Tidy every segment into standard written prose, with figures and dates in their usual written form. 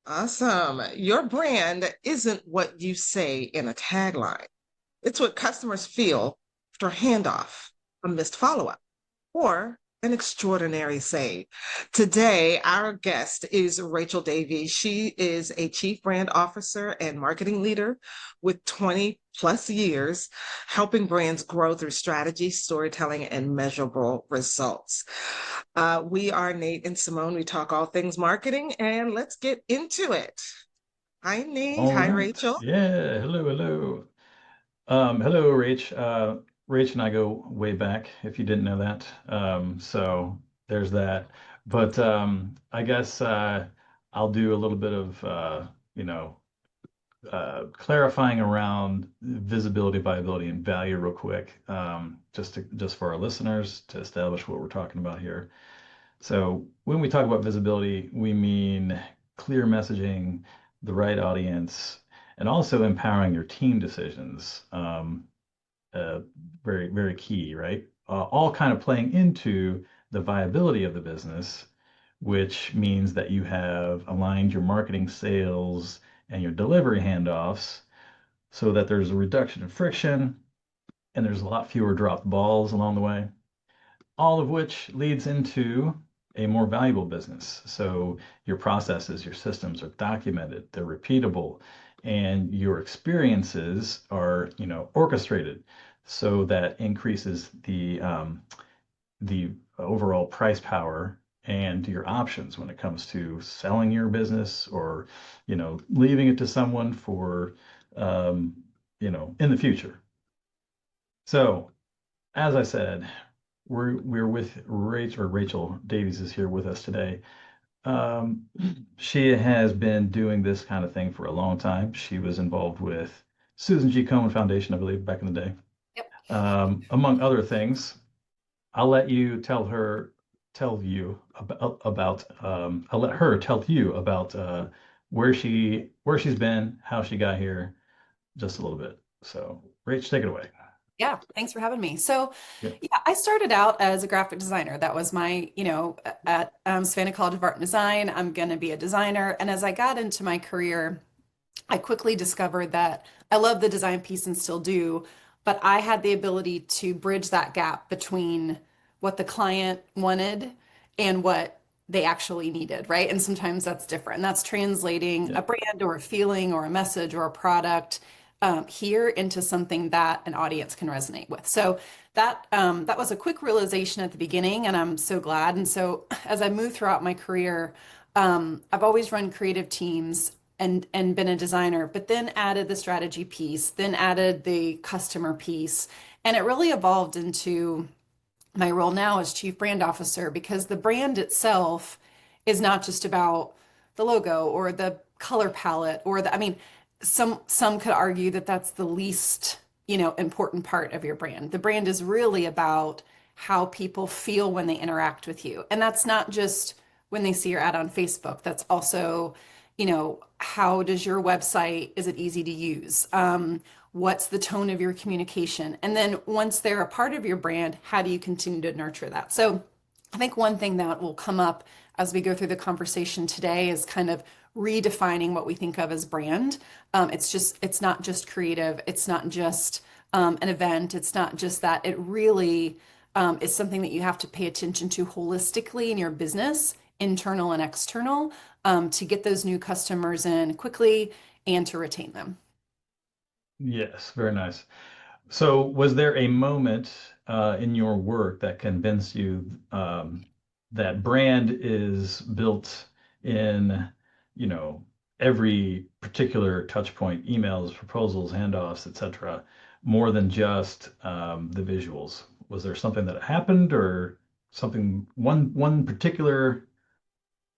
Awesome. Your brand isn't what you say in a tagline. It's what customers feel after a handoff, a missed follow-up, or an extraordinary save. Today, our guest is Rachel Davies. She is a chief brand officer and marketing leader with 20 plus years helping brands grow through strategy, storytelling, and measurable results. We are Nate and Simone. We talk all things marketing, and let's get into it. Hi, Nate. All Hi, right. Rachel. Yeah. Hello, hello. Hello, Rach. Rach and I go way back, if you didn't know that. So there's that. But I guess I'll do a little bit of you know, clarifying around visibility, viability, and value real quick, just for our listeners to establish what we're talking about here. So when we talk about visibility, we mean clear messaging, the right audience, and also empowering your team decisions. Uh, very, very key, right? All kind of playing into the viability of the business, which means that you have aligned your marketing, sales, and your delivery handoffs so that there's a reduction in friction and there's a lot fewer dropped balls along the way, all of which leads into a more valuable business. So your processes, your systems are documented, they're repeatable, and your experiences are, orchestrated. So that increases the overall price power and your options when it comes to selling your business or, leaving it to someone for, um, in the future. So, as I said, we're with Rachel Davies is here with us today. Um, she has been doing this kind of thing for a long time. She was involved with Susan G. Komen Foundation, I believe, back in the day, Yep. among other things. I'll let you tell you I'll let her tell you about where she's been, how she got here, just a little bit. So, Rach, take it away. Yeah, thanks for having me. So, Yep. yeah, I started out as a graphic designer. That was my, at Savannah College of Art and Design, I'm going to be a designer. And as I got into my career, I quickly discovered that I love the design piece and still do, but I had the ability to bridge that gap between what the client wanted and what they actually needed, right? And sometimes that's different. And that's translating a Yep. brand or a feeling or a message or a product here into something that an audience can resonate with. So that was a quick realization at the beginning, and I'm so glad. And so as I move throughout my career, I've always run creative teams and been a designer, but then added the strategy piece, then added the customer piece, and it really evolved into my role now as chief brand officer because the brand itself is not just about the logo or the color palette or the, I mean, some could argue that that's the least, important part of your brand. The brand is really about how people feel when they interact with you. And that's not just when they see your ad on Facebook. That's also, how does your website, is it easy to use? What's the tone of your communication? And then once they're a part of your brand, how do you continue to nurture that? So I think one thing that will come up as we go through the conversation today is kind of redefining what we think of as brand. It's not just creative. It's not just an event. It's not just that. It really is something that you have to pay attention to holistically in your business, internal and external, to get those new customers in quickly and to retain them. Yes, very nice. So, was there a moment in your work that convinced you that brand is built in, you know, every particular touch point, emails, proposals, handoffs, etc., more than just the visuals? Was there something that happened, or something one particular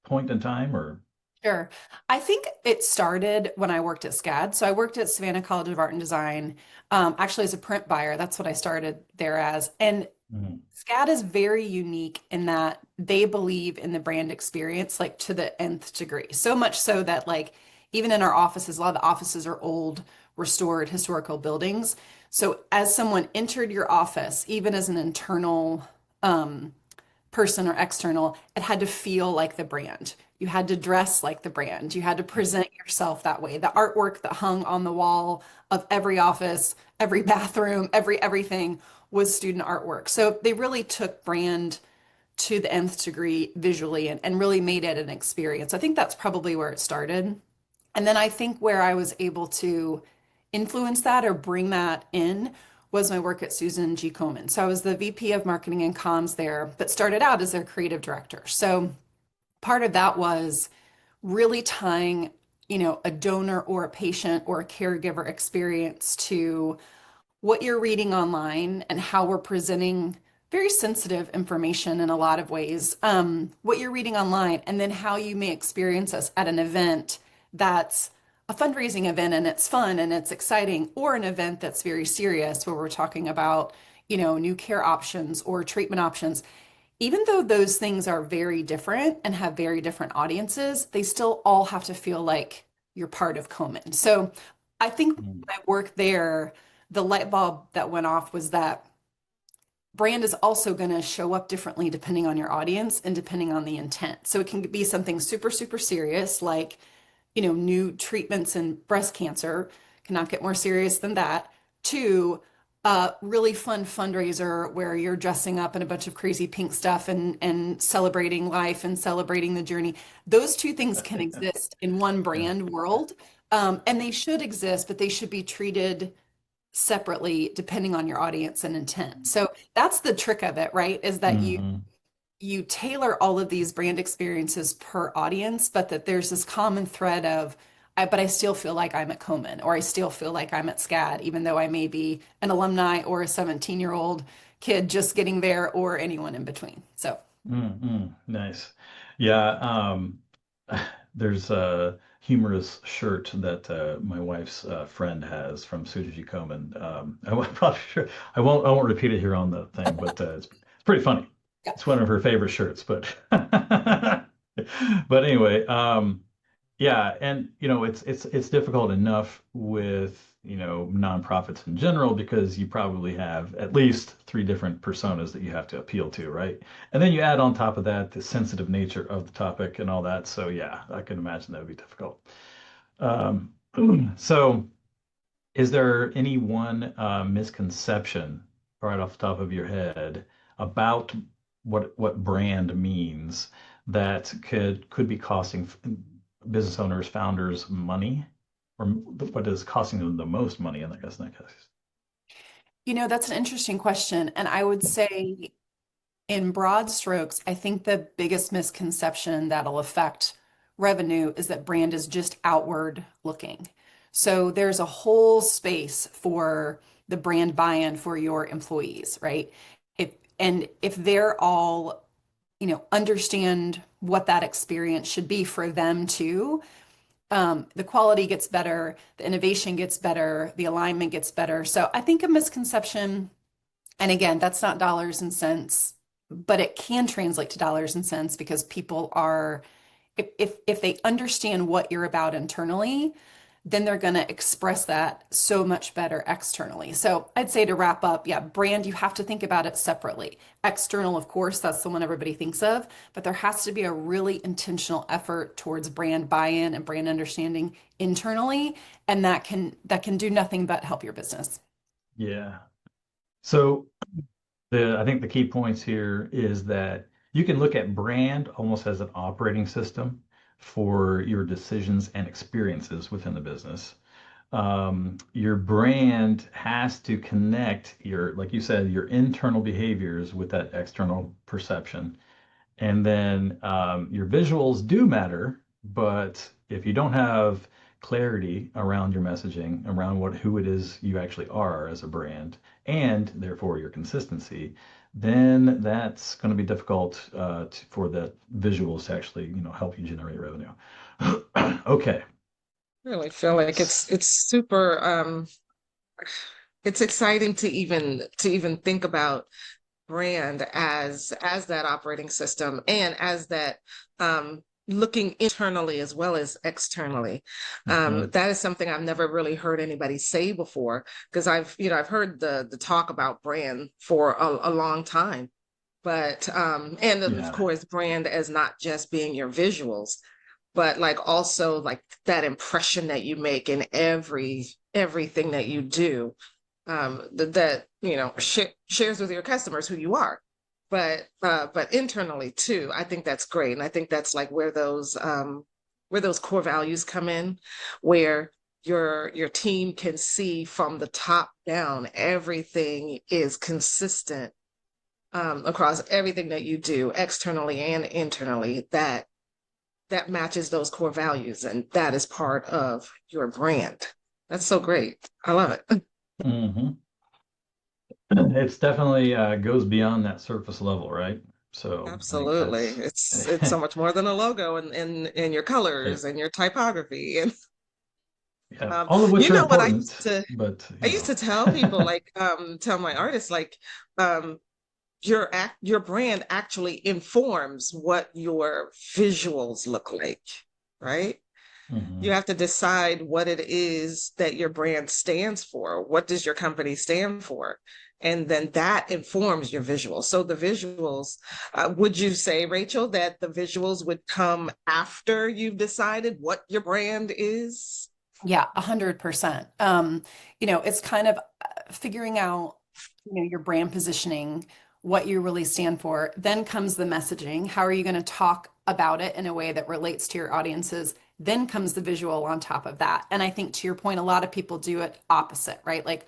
point in time, or? Sure. I think it started when I worked at SCAD. So I worked at Savannah College of Art and Design, actually as a print buyer. That's what I started there as. And Mhm. SCAD is very unique in that they believe in the brand experience, like to the nth degree. So much so that, like, even in our offices, a lot of the offices are old, restored, historical buildings. So as someone entered your office, even as an internal, person or external, it had to feel like the brand. You had to dress like the brand. You had to present yourself that way. The artwork that hung on the wall of every office, every bathroom, everything was student artwork. So they really took brand to the nth degree visually and really made it an experience. I think that's probably where it started. And then I think where I was able to influence that or bring that in was my work at Susan G. Komen. So I was the VP of Marketing and Comms there, but started out as their creative director. So part of that was really tying, a donor or a patient or a caregiver experience to what you're reading online and how we're presenting very sensitive information in a lot of ways, what you're reading online, and then how you may experience us at an event that's a fundraising event and it's fun and it's exciting, or an event that's very serious where we're talking about, new care options or treatment options. Even though those things are very different and have very different audiences, they still all have to feel like you're part of Komen. So I think my work there, the light bulb that went off was that brand is also going to show up differently depending on your audience and depending on the intent. So it can be something super, super serious, like, new treatments in breast cancer, cannot get more serious than that, to a really fun fundraiser where you're dressing up in a bunch of crazy pink stuff and celebrating life and celebrating the journey. Those two things can exist in one Yeah. brand world. And they should exist, but they should be treated separately depending on your audience and intent. So that's the trick of it, right? Is that you tailor all of these brand experiences per audience, but that there's this common thread of, but I still feel like I'm at Komen, or I still feel like I'm at SCAD, even though I may be an alumni or a 17-year-old kid just getting there, or anyone in between. So, Nice. Yeah. There's a humorous shirt that my wife's friend has from Suji Komen. I'm probably sure I won't repeat it here on the thing, but it's pretty funny. yeah. It's one of her favorite shirts, but but anyway, yeah, and it's difficult enough with nonprofits in general because you probably have at least three different personas that you have to appeal to, right? And then you add on top of that the sensitive nature of the topic and all that. So yeah, I can imagine that would be difficult. Um, so is there any one misconception right off the top of your head about what brand means that could be costing business owners, founders money, or what is costing them the most money in that case? That's an interesting question. And I would say, in broad strokes, I think the biggest misconception that'll affect revenue is that brand is just outward looking. So there's a whole space for the brand buy-in for your employees, right? If they're all, understand what that experience should be for them too, the quality gets better, the innovation gets better, the alignment gets better. So I think a misconception, and again, that's not dollars and cents, but it can translate to dollars and cents because people are, if they understand what you're about internally, then they're going to express that so much better externally. So I'd say to wrap up, yeah, brand, you have to think about it separately. External, of course, that's the one everybody thinks of, but there has to be a really intentional effort towards brand buy-in and brand understanding internally, and that can do nothing but help your business. Yeah. So I think the key points here is that you can look at brand almost as an operating system for your decisions and experiences within the business. Your brand has to connect like you said, your internal behaviors with that external perception. And then your visuals do matter, but if you don't have clarity around your messaging, around who it is you actually are as a brand, and therefore your consistency, then that's going to be difficult for the visuals to actually, help you generate revenue. Okay. Really feel like it's super it's exciting to even think about brand as that operating system and as that looking internally as well as externally. That is something I've never really heard anybody say before because I've heard the talk about brand for a long time. But and of Yeah. course, brand as not just being your visuals, but like also like that impression that you make in everything that you do, that you know shares with your customers who you are, but internally too. I think that's great, and I think that's like where those core values come in, where your team can see from the top down everything is consistent, across everything that you do externally and internally, that matches those core values, and that is part of your brand. That's so great. I love it. Hmm. It's definitely goes beyond that surface level, right? So I think Absolutely. that's It's so much more than a logo and in your it, colors and your typography. And yeah, all of which are what important, but I you used know. to tell people, like tell my artists, like um your brand actually informs what your visuals look like, right? You Hmm. have to decide what it is that your brand stands for. What does your company stand for? And then that informs your visuals. So the visuals, would you say, Rachel, that the visuals would come after you've decided what your brand is? Yeah, 100%. It's kind of figuring out, your brand positioning, what you really stand for. Then comes the messaging. How are you going to talk about it in a way that relates to your audiences? Then comes the visual on top of that. And I think to your point, a lot of people do it opposite, right? Like,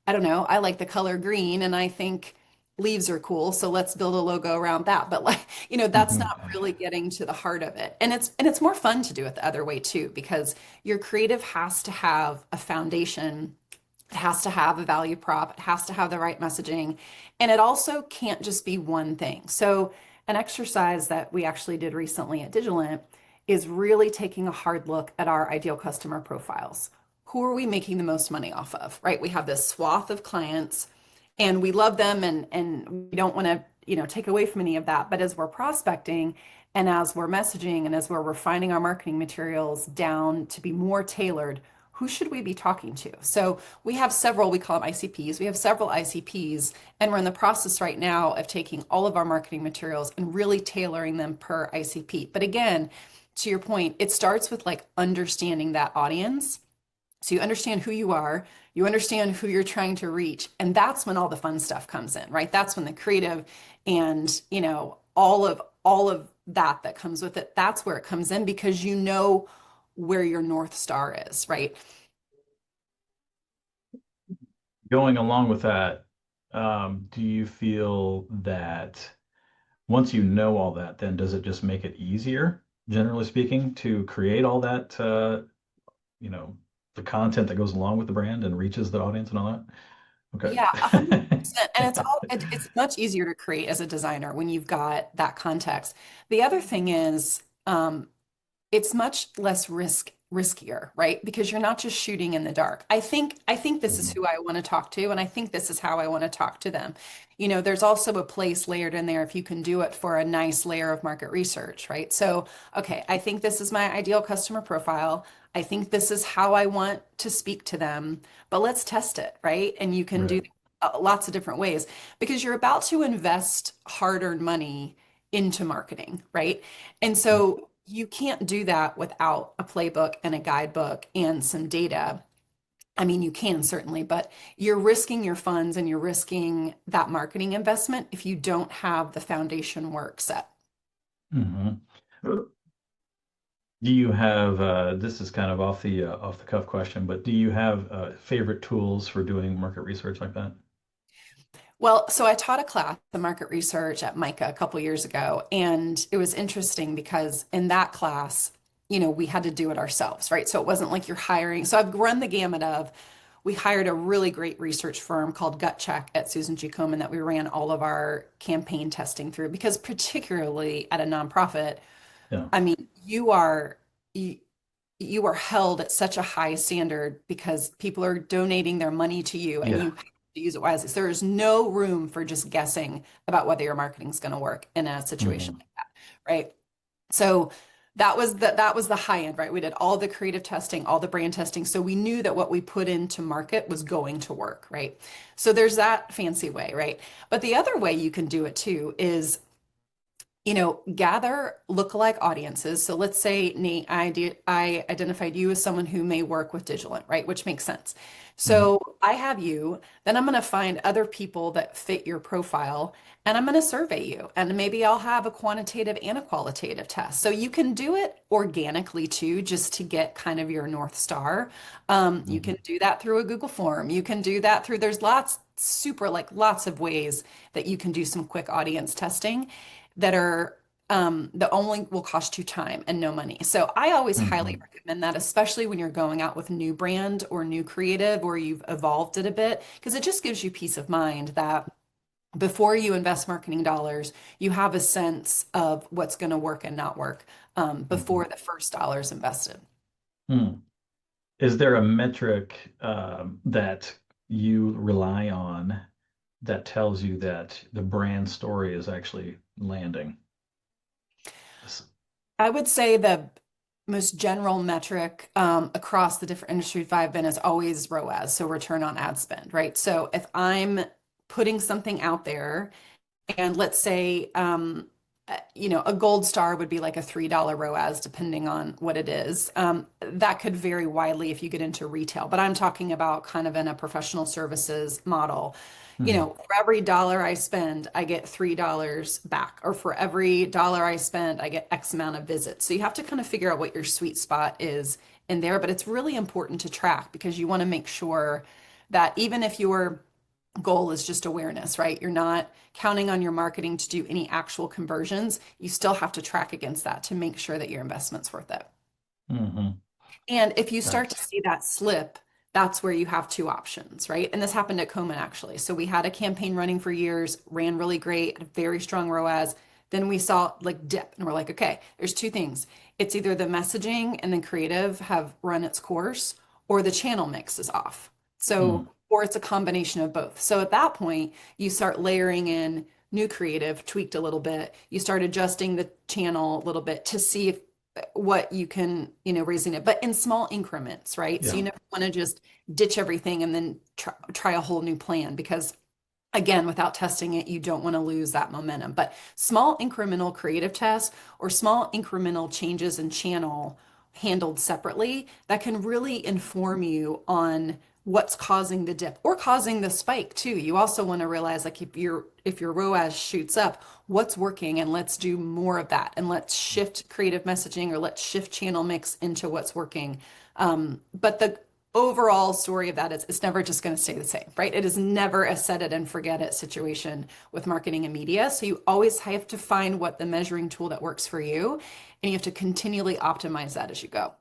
I don't know, I like the color green and I think leaves are cool, so let's build a logo around that. But like, that's not really getting to the heart of it. And it's more fun to do it the other way too, because your creative has to have a foundation. It has to have a value prop. It has to have the right messaging. And it also can't just be one thing. So, an exercise that we actually did recently at Digilant is really taking a hard look at our ideal customer profiles. Who are we making the most money off of, right? We have this swath of clients and we love them, and we don't want to, take away from any of that. But as we're prospecting and as we're messaging and as we're refining our marketing materials down to be more tailored, who should we be talking to? So we have several, we call them ICPs. We have several ICPs, and we're in the process right now of taking all of our marketing materials and really tailoring them per ICP. But again, to your point, it starts with like understanding that audience. So you understand who you are, you understand who you're trying to reach, and that's when all the fun stuff comes in, right? That's when the creative and, all of that comes with it, that's where it comes in because you know where your North Star is, right? Going along with that, do you feel that once you know all that, then does it just make it easier, generally speaking, to create all that, you know, the content that goes along with the brand and reaches the audience and all that? Yeah, Okay. 100%. And it's much easier to create as a designer when you've got that context. The other thing is, it's much less riskier, right? Because you're not just shooting in the dark. I think this is Mhm. who I want to talk to, and I think this is how I want to talk to them. There's also a place layered in there if you can do it for a nice layer of market research, right? So, okay, I think this is my ideal customer profile. I think this is how I want to speak to them, but let's test it, right? And you can do Right. lots of different ways because you're about to invest hard-earned money into marketing, right? And so you can't do that without a playbook and a guidebook and some data. I mean, you can certainly, but you're risking your funds and you're risking that marketing investment if you don't have the foundation work set. Hmm. Do you have, this is kind of off the cuff question, but do you have favorite tools for doing market research like that? Well, so I taught a class, the market research at Micah a couple years ago, and it was interesting because in that class, we had to do it ourselves, right? So it wasn't like you're hiring. So I've run the gamut of, we hired a really great research firm called Gut Check at Susan G. Komen that we ran all of our campaign testing through because particularly at a nonprofit, Yeah. I mean, you are held at such a high standard because people are donating their money to you and Yeah. you have to use it wisely. So there is no room for just guessing about whether your marketing is going to work in a situation Hmm. like that, right? So that was the high end, right? We did all the creative testing, all the brand testing. So we knew that what we put into market was going to work, right? So there's that fancy way, right? But the other way you can do it too is gather lookalike audiences. So let's say, Nate, I identified you as someone who may work with digital, right? Which makes sense. Mhm. So I have you, then I'm going to find other people that fit your profile and I'm going to survey you. And maybe I'll have a quantitative and a qualitative test. So you can do it organically too, just to get kind of your North Star. You can Mhm. do that through a Google form. You can do that through, there's lots of ways that you can do some quick audience testing that are that only will cost you time and no money. So I always highly Mhm. recommend that, especially when you're going out with new brand or new creative or you've evolved it a bit, because it just gives you peace of mind that before you invest marketing dollars, you have a sense of what's going to work and not work before Mhm. the first dollar is invested. Mhm. Is there a metric that you rely on that tells you that the brand story is actually landing? S- I would say the most general metric across the different industries I've been is always ROAS, so return on ad spend, right? So if I'm putting something out there, and let's say, a gold star would be like a $3 ROAS, depending on what it is. That could vary widely if you get into retail, but I'm talking about kind of in a professional services model. Mhm. For every dollar I spend, I get $3 back, or for every dollar I spend, I get X amount of visits. So you have to kind of figure out what your sweet spot is in there, but it's really important to track because you want to make sure that even if your goal is just awareness, right? You're not counting on your marketing to do any actual conversions. You still have to track against that to make sure that your investment's worth it. Mhm. And if you Right. start to see that slip, that's where you have two options, right? And this happened at Komen actually. So we had a campaign running for years, ran really great, had a very strong ROAS. Then we saw like dip, and we're like, okay, there's two things. It's either the messaging and the creative have run its course, or the channel mix is off. So, Mhm. or it's a combination of both. So at that point, you start layering in new creative, tweaked a little bit. You start adjusting the channel a little bit to see if what you can, raising it, but in small increments, right? So Yeah. you never want to just ditch everything and then try a whole new plan because again, without testing it, you don't want to lose that momentum. But small incremental creative tests or small incremental changes in channel handled separately that can really inform you on what's causing the dip or causing the spike too. You also want to realize like if your ROAS shoots up, what's working and let's do more of that and let's shift creative messaging or let's shift channel mix into what's working. But the overall story of that is it's never just going to stay the same, right? It is never a set it and forget it situation with marketing and media. So you always have to find what the measuring tool that works for you, and you have to continually optimize that as you go.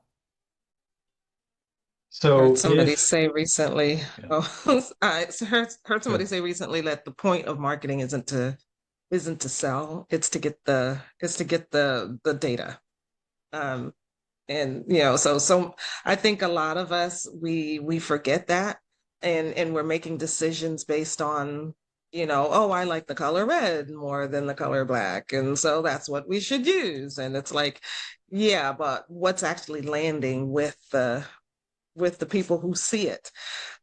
Heard So somebody if say recently, yeah. oh, I heard somebody Good. say recently that the point of marketing isn't to sell, it's to get the data. Um, and so I think a lot of us we forget that, and we're making decisions based on, oh, I like the color red more than the color black, and so that's what we should use. And it's like, yeah, but what's actually landing with the people who see it?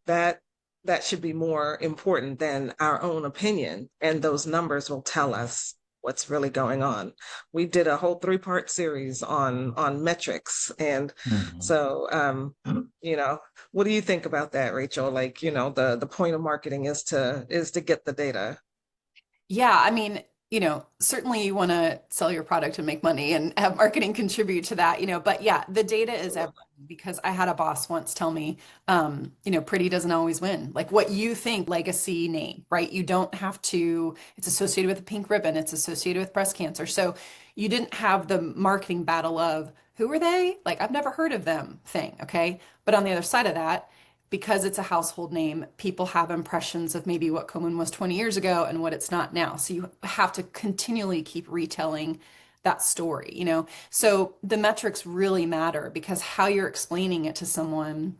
that that should be more important than our own opinion, and those numbers will tell us what's really going on. We did a whole three-part series on metrics, and Mhm. so what do you think about that, Rachel? Like, the point of marketing is to get the data. Yeah, I mean, certainly you want to sell your product and make money and have marketing contribute to that, but yeah, the data is everything because I had a boss once tell me, pretty doesn't always win. Like what you think legacy name, right? You don't have to, it's associated with a pink ribbon, it's associated with breast cancer. So you didn't have the marketing battle of who are they? Like I've never heard of them thing, okay? But on the other side of that, because it's a household name, people have impressions of maybe what Komen was 20 years ago and what it's not now. So you have to continually keep retelling that story. So the metrics really matter because how you're explaining it to someone,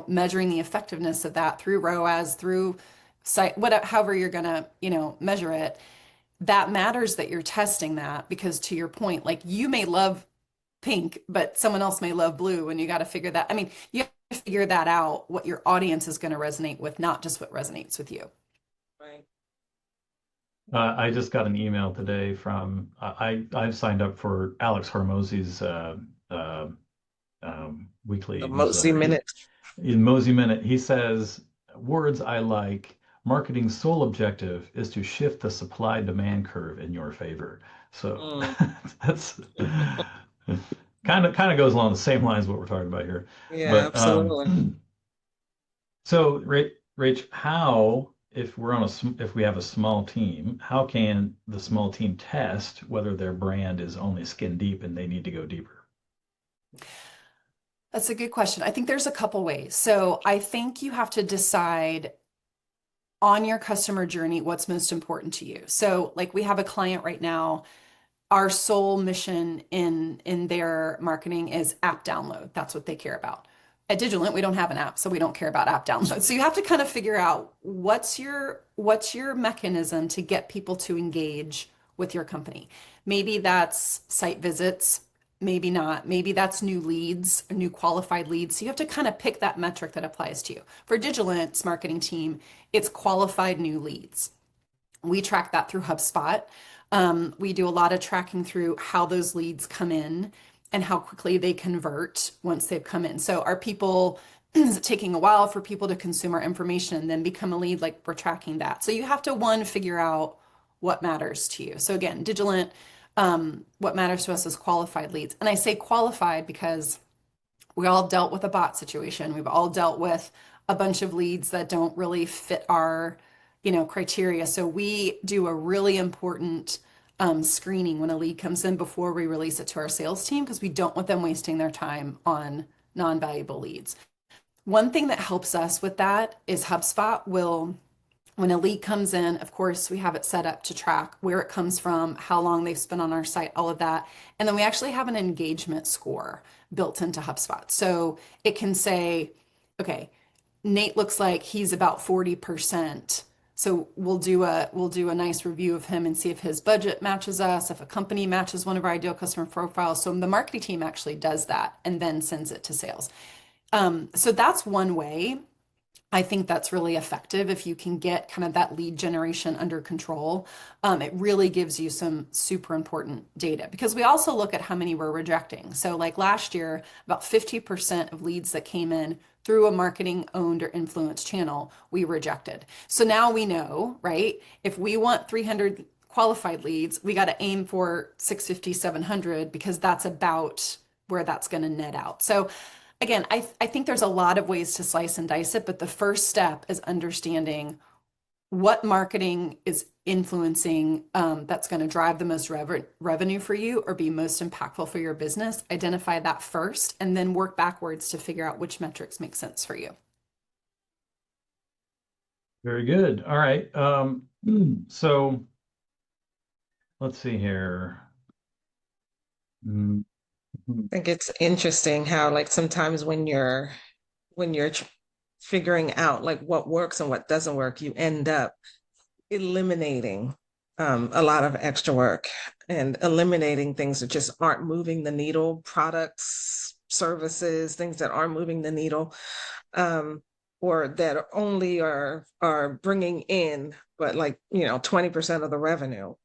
measuring the effectiveness of that through ROAS, through site, whatever, however you're gonna, measure it, that matters that you're testing that because to your point, like you may love pink, but someone else may love blue, and you got to figure that. I mean, you have to figure that out, what your audience is going to resonate with, not just what resonates with you. Right. I just got an email today from I've signed up for Alex Hormozzi's weekly The Mosey newsletter. Minute. In Mosey Minute, he says, words I like, marketing's sole objective is to shift the supply-demand curve in your favor. So Mm, that's kind of goes along the same lines what we're talking about here. yeah, But absolutely. so, Rach, how, if we're on if we have a small team, how can the small team test whether their brand is only skin deep and they need to go deeper? That's a good question. I think there's a couple ways. So I think you have to decide on your customer journey what's most important to you. So like we have a client right now, our sole mission in their marketing is app download. That's what they care about. At Digilent, we don't have an app, so we don't care about app download. So you have to kind of figure out what's your mechanism to get people to engage with your company. Maybe that's site visits, maybe not. Maybe that's new leads, new qualified leads. So you have to kind of pick that metric that applies to you. For Digilent's marketing team, it's qualified new leads. We track that through HubSpot. We do a lot of tracking through how those leads come in and how quickly they convert once they've come in. So are people, is it taking a while for people to consume our information and then become a lead? Like we're tracking that. So you have to, one, figure out what matters to you. So again, Digilent, what matters to us is qualified leads. And I say qualified because we all dealt with a bot situation. We've all dealt with a bunch of leads that don't really fit our, criteria. So we do a really important screening when a lead comes in before we release it to our sales team because we don't want them wasting their time on non-valuable leads. One thing that helps us with that is HubSpot will, when a lead comes in, of course, we have it set up to track where it comes from, how long they've spent on our site, all of that. And then we actually have an engagement score built into HubSpot. So it can say, okay, Nate looks like he's about 40%. So we'll do a nice review of him and see if his budget matches us, if a company matches one of our ideal customer profiles. So the marketing team actually does that and then sends it to sales. So that's one way. I think that's really effective if you can get kind of that lead generation under control. It really gives you some super important data because we also look at how many we're rejecting. So like last year, about 50% of leads that came in through a marketing owned or influenced channel, we rejected. So now we know, right? If we want 300 qualified leads, we got to aim for 650, 700 because that's about where that's going to net out. So again, I think there's a lot of ways to slice and dice it, but the first step is understanding what marketing is influencing that's going to drive the most revenue for you or be most impactful for your business. Identify that first and then work backwards to figure out which metrics make sense for you. Very good. All right. So let's see here. I think it's interesting how like sometimes when you're figuring out like what works and what doesn't work, you end up eliminating a lot of extra work and eliminating things that just aren't moving the needle, products, services, things that aren't moving the needle, or that only are bringing in, but like 20% of the revenue,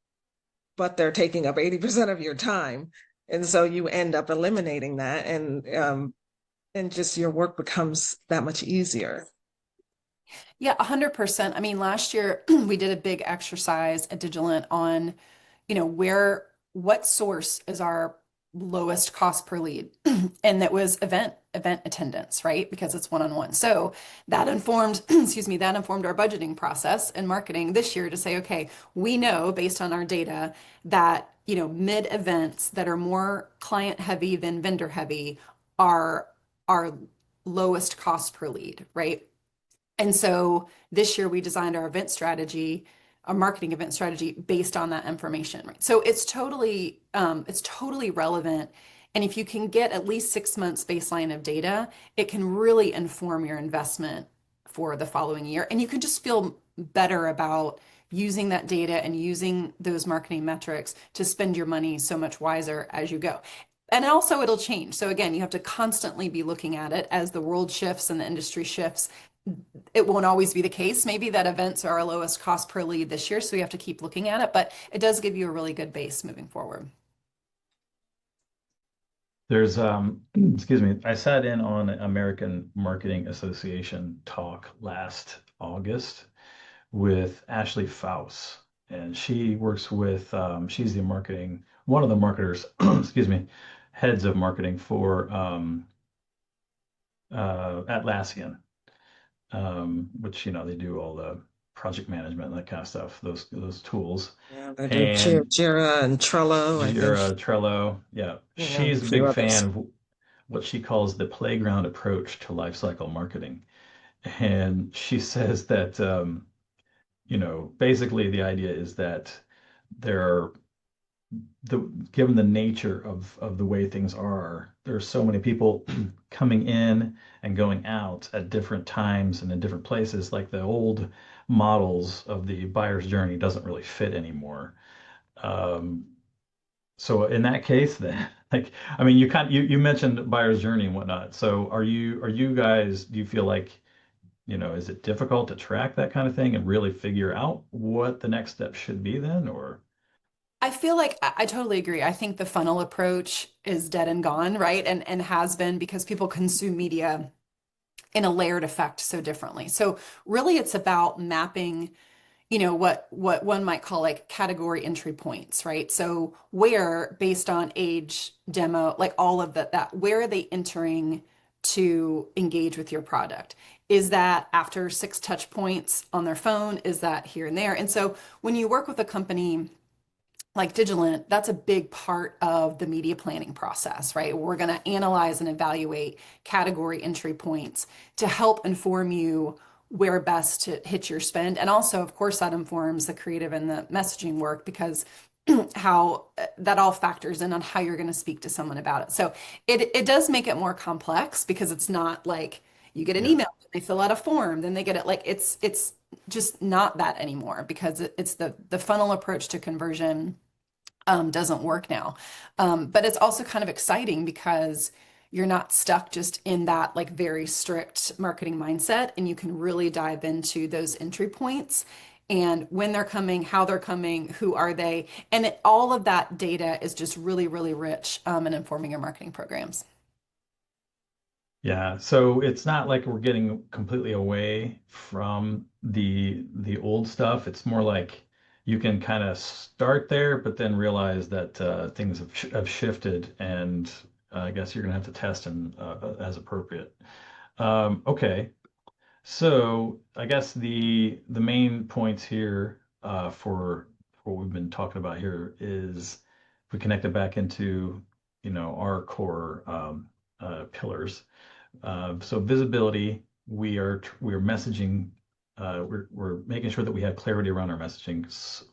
but they're taking up 80% of your time. And so you end up eliminating that and just your work becomes that much easier. Yeah, 100%. I mean, last year we did a big exercise at Digilent on, what source is our lowest cost per lead? And that was event attendance, right? Because it's one-on-one. So that informed, excuse me, that informed our budgeting process and marketing this year to say, okay, we know based on our data that, mid events that are more client heavy than vendor heavy are our lowest cost per lead, right? And so this year we designed our event strategy, our marketing event strategy based on that information, right? So it's totally relevant. And if you can get at least 6 months baseline of data, it can really inform your investment for the following year. And you can just feel better about using that data and using those marketing metrics to spend your money so much wiser as you go. And also it'll change. So again, you have to constantly be looking at it as the world shifts and the industry shifts. It won't always be the case. Maybe that events are our lowest cost per lead this year, so we have to keep looking at it, but it does give you a really good base moving forward. There's excuse me, I sat in on American Marketing Association talk last August with Ashley Faust, and she works with she's the marketing one of the marketers, excuse me, heads of marketing for Atlassian, which they do all the project management and that kind of stuff, those tools, Yeah, they do and Jira and Trello, I think. Jira, Trello. Yeah, Yeah, a she's a few big others. fan of what she calls the playground approach to lifecycle marketing. And she says that, basically the idea is that there are the given the nature of the way things are, there are so many people coming in and going out at different times and in different places. Like the old models of the buyer's journey doesn't really fit anymore. Um, So in that case, then, like, I mean, you mentioned buyer's journey and whatnot. So are you guys, do you feel like, is it difficult to track that kind of thing and really figure out what the next step should be then, or? I feel like I totally agree. I think the funnel approach is dead and gone, right? And has been because people consume media in a layered effect so differently. So really it's about mapping, what one might call like category entry points, right? So where based on age, demo, like all of that, where are they entering to engage with your product? Is that after 6 touch points on their phone? Is that here and there? And so when you work with a company like Digilant, that's a big part of the media planning process, right? We're going to analyze and evaluate category entry points to help inform you where best to hit your spend. And also, of course, that informs the creative and the messaging work because how that all factors in on how you're going to speak to someone about it. So it does make it more complex because it's not like you get an Yeah. email, they fill out a form, then they get it. Like it's just not that anymore because it's the funnel approach to conversion doesn't work now. But it's also kind of exciting because you're not stuck just in that like very strict marketing mindset, and you can really dive into those entry points and when they're coming, how they're coming, who are they, and all of that data is just really, really rich in informing your marketing programs. Yeah, so it's not like we're getting completely away from the old stuff. It's more like you can kind of start there, but then realize that things have shifted, and I guess you're gonna have to test and as appropriate. Okay, so I guess the main points here for what we've been talking about here is if we connect it back into our core pillars. So visibility, we are messaging, we're making sure that we have clarity around our messaging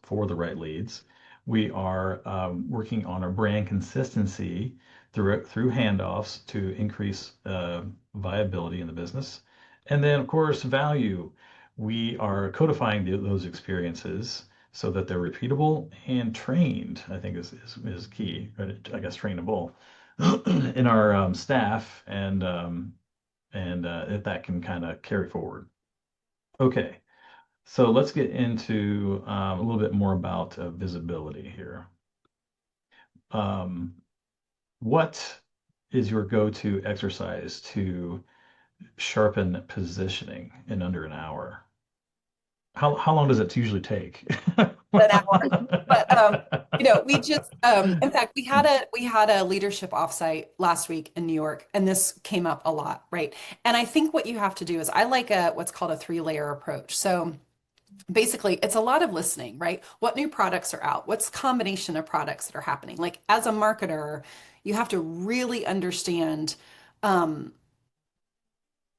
for the right leads. We are working on our brand consistency through handoffs to increase viability in the business. And then, of course, value. We are codifying those experiences so that they're repeatable and trained, I think is key, I guess trainable in our staff, and if that can kind of carry forward. Okay, so let's get into a little bit more about visibility here. Um, what is your go-to exercise to sharpen positioning in under an hour? How long does it usually take? An hour. But we just in fact we had a leadership offsite last week in New York, and this came up a lot, right? And I think what you have to do is I like a what's called a 3-layer approach. So basically it's a lot of listening, right? What new products are out? What's the combination of products that are happening? Like as a marketer, you have to really understand um,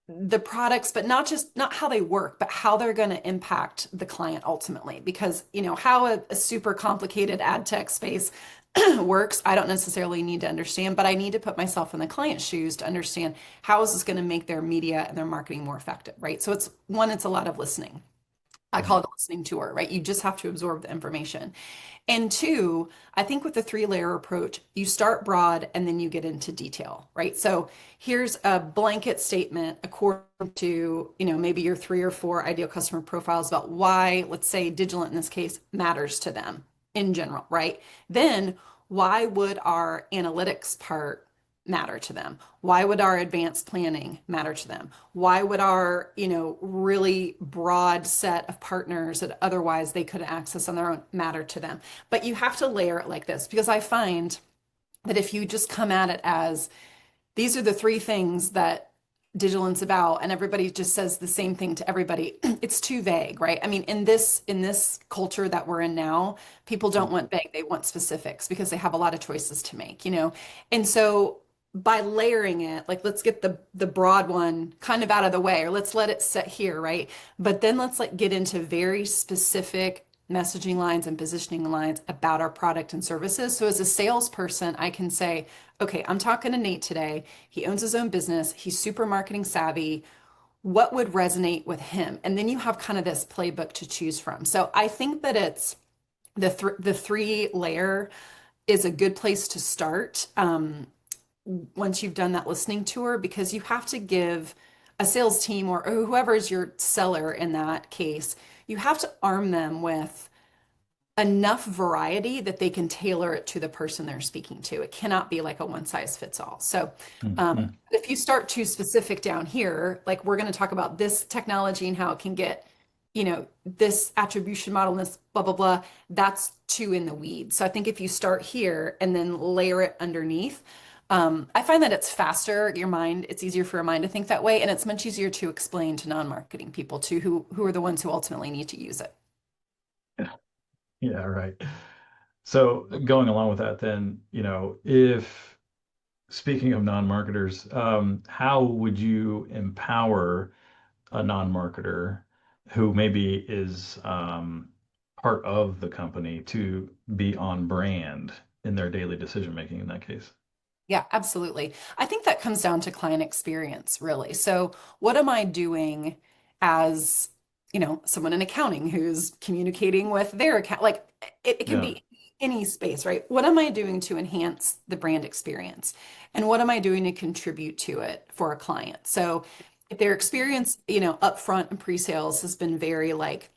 the products, but not how they work, but how they're going to impact the client ultimately. Because, how a super complicated ad tech space works, I don't necessarily need to understand, but I need to put myself in the client's shoes to understand how is this going to make their media and their marketing more effective, right? So it's a lot of listening. I Mhm. call it a listening tour, right? You just have to absorb the information. And two, I think with the three-layer approach, you start broad and then you get into detail, right? So here's a blanket statement according to, maybe your three or four ideal customer profiles about why, let's say digital in this case, matters to them in general, right? Then why would our analytics part matter to them? Why would our advanced planning matter to them? Why would our, really broad set of partners that otherwise they could access on their own matter to them? But you have to layer it like this because I find that if you just come at it as these are the three things that Digilant's about and everybody just says the same thing to everybody, it's too vague, right? I mean, in this culture that we're in now, people don't want vague, they want specifics because they have a lot of choices to make. And so by layering it, like let's get the broad one kind of out of the way, or let's let it sit here, right? But then let's like get into very specific messaging lines and positioning lines about our product and services. So as a salesperson, I can say, okay, I'm talking to Nate today. He owns his own business. He's super marketing savvy. What would resonate with him? And then you have kind of this playbook to choose from. So I think that it's the three layer is a good place to start once you've done that listening tour because you have to give a sales team or whoever is your seller in that case, you have to arm them with enough variety that they can tailor it to the person they're speaking to. It cannot be like a one size fits all. So Mhm. if you start too specific down here, like we're going to talk about this technology and how it can get, this attribution model and this blah, blah, blah, that's too in the weeds. So I think if you start here and then layer it underneath, I find that it's faster, it's easier for your mind to think that way. And it's much easier to explain to non-marketing people too, who are the ones who ultimately need to use it. Yeah, right. So going along with that, then, if speaking of non-marketers, how would you empower a non-marketer who maybe is part of the company to be on brand in their daily decision making in that case? Yeah, absolutely. I think that comes down to client experience, really. So, what am I doing as, someone in accounting who's communicating with their account? Like it can Yeah. be any space, right? What am I doing to enhance the brand experience? And what am I doing to contribute to it for a client? So, if their experience, upfront and pre-sales has been very like,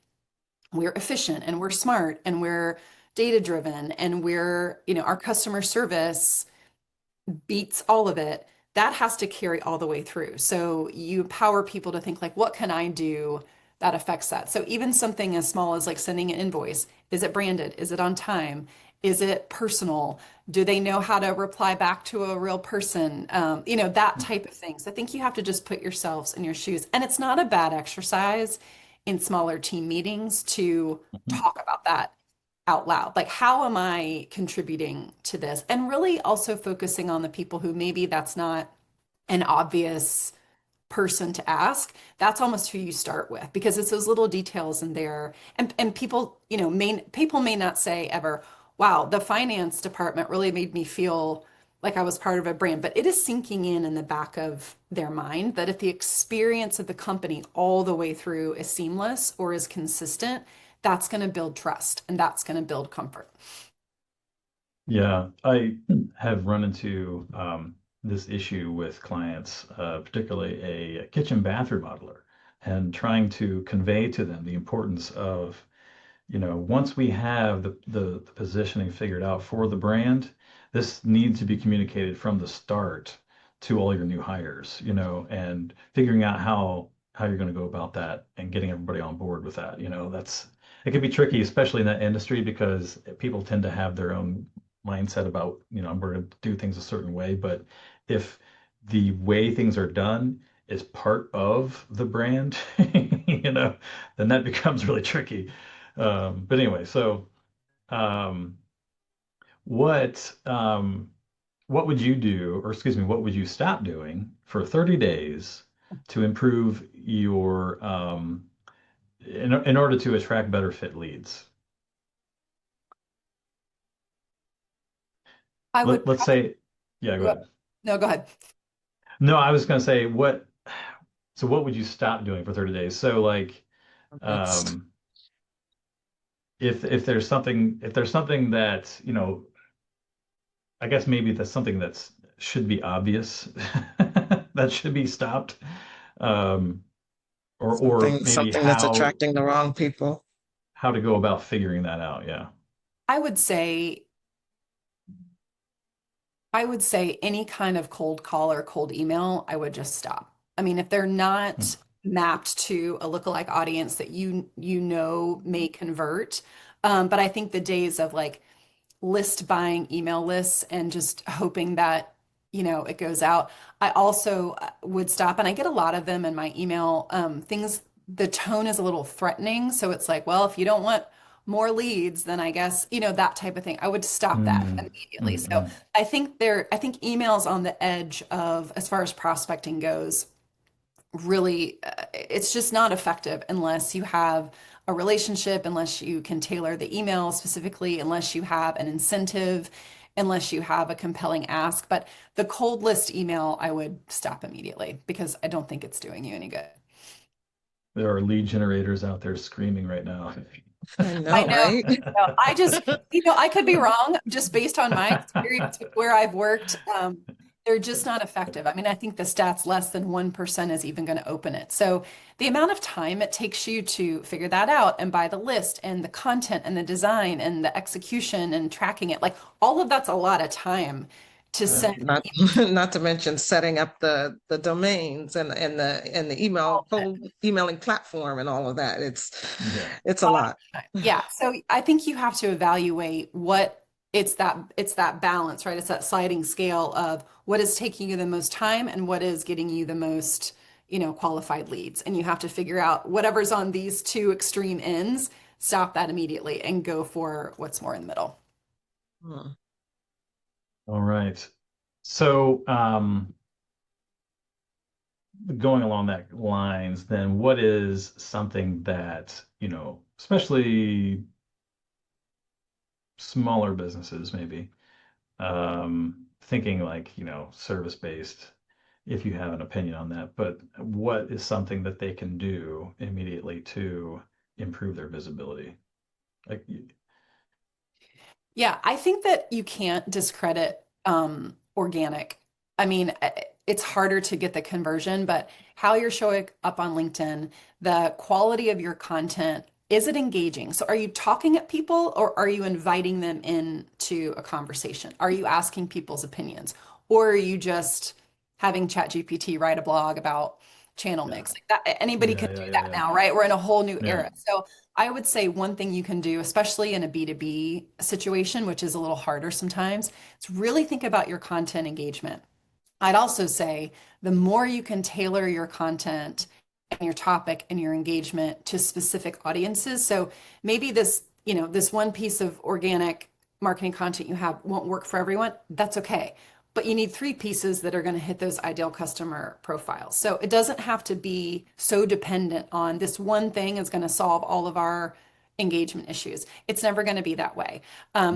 we're efficient and we're smart and we're data driven and we're, our customer service beats all of it, that has to carry all the way through. So you empower people to think like, what can I do that affects that? So even something as small as like sending an invoice, is it branded? Is it on time? Is it personal? Do they know how to reply back to a real person? That type of thing. So I think you have to just put yourselves in your shoes. And it's not a bad exercise in smaller team meetings to Mhm. talk about that out loud. Like, how am I contributing to this? And really also focusing on the people who maybe that's not an obvious person to ask. That's almost who you start with because it's those little details in there. And people, people may not say ever, wow, the finance department really made me feel like I was part of a brand, but it is sinking in the back of their mind that if the experience of the company all the way through is seamless or is consistent, that's going to build trust and that's going to build comfort. Yeah, I have run into this issue with clients, particularly a kitchen bath remodeler, and trying to convey to them the importance of, once we have the positioning figured out for the brand, this needs to be communicated from the start to all your new hires, and figuring out how you're going to go about that and getting everybody on board with that. It can be tricky, especially in that industry, because people tend to have their own mindset about, we're going to do things a certain way. But if the way things are done is part of the brand, then that becomes really tricky. But anyway, so um, what what would you do, or excuse me, what would you stop doing for 30 days to improve your in order to attract better fit leads? I would Let's say, yeah, go ahead. no, go ahead. No, I was going to say what. So what would you stop doing for 30 days? So like, That's um, if there's something that, I guess maybe that's something that's should be obvious that should be stopped. Um, or maybe Something that's attracting the wrong people. how to go about figuring that out. Yeah. I would say I would say any kind of cold call or cold email, I would just stop. I mean, if they're Hmm. not mapped to a lookalike audience that you know may convert, but I think the days of like list buying email lists and just hoping that, it goes out. I also would stop, and I get a lot of them in my email things. The tone is a little threatening. So it's like, well, if you don't want more leads, then I guess, that type of thing. I would stop that Mm, immediately. mm, So mm. I think emails on the edge of, as far as prospecting goes, really it's just not effective unless you have a relationship, unless you can tailor the email specifically, unless you have an incentive, unless you have a compelling ask. But the cold list email, I would stop immediately because I don't think it's doing you any good. There are lead generators out there screaming right now. I I know, know. right? I just, I could be wrong just based on my experience with where I've worked. They're just not effective. I mean, I think the stats less than 1% is even going to open it. So the amount of time it takes you to figure that out and buy the list and the content and the design and the execution and tracking it, like all of that's a lot of time to send. Not not to mention setting up the domains and the email whole emailing platform and all of that. Yeah. It's a lot. Yeah, so I think you have to evaluate what it's that balance, right? It's that sliding scale of what is taking you the most time and what is getting you the most, qualified leads. And you have to figure out whatever's on these two extreme ends, stop that immediately and go for what's more in the middle. Hmm. All right. So, going along that lines, then what is something that, especially smaller businesses maybe, thinking like, service-based, if you have an opinion on that, but what is something that they can do immediately to improve their visibility? Like, Yeah, I think that you can't discredit organic. I mean, it's harder to get the conversion, but how you're showing up on LinkedIn, the quality of your content, is it engaging? So are you talking at people or are you inviting them into a conversation? Are you asking people's opinions? Or are you just having ChatGPT write a blog about channel yeah, mix? Like that, anybody yeah, can do yeah, yeah, that yeah, now, right? We're in a whole new yeah. era. So I would say one thing you can do, especially in a B2B situation, which is a little harder sometimes, is really think about your content engagement. I'd also say the more you can tailor your content and your topic and your engagement to specific audiences. So maybe this one piece of organic marketing content you have won't work for everyone. That's okay. But you need three pieces that are going to hit those ideal customer profiles. So it doesn't have to be so dependent on this one thing is going to solve all of our engagement issues. It's never going to be that way.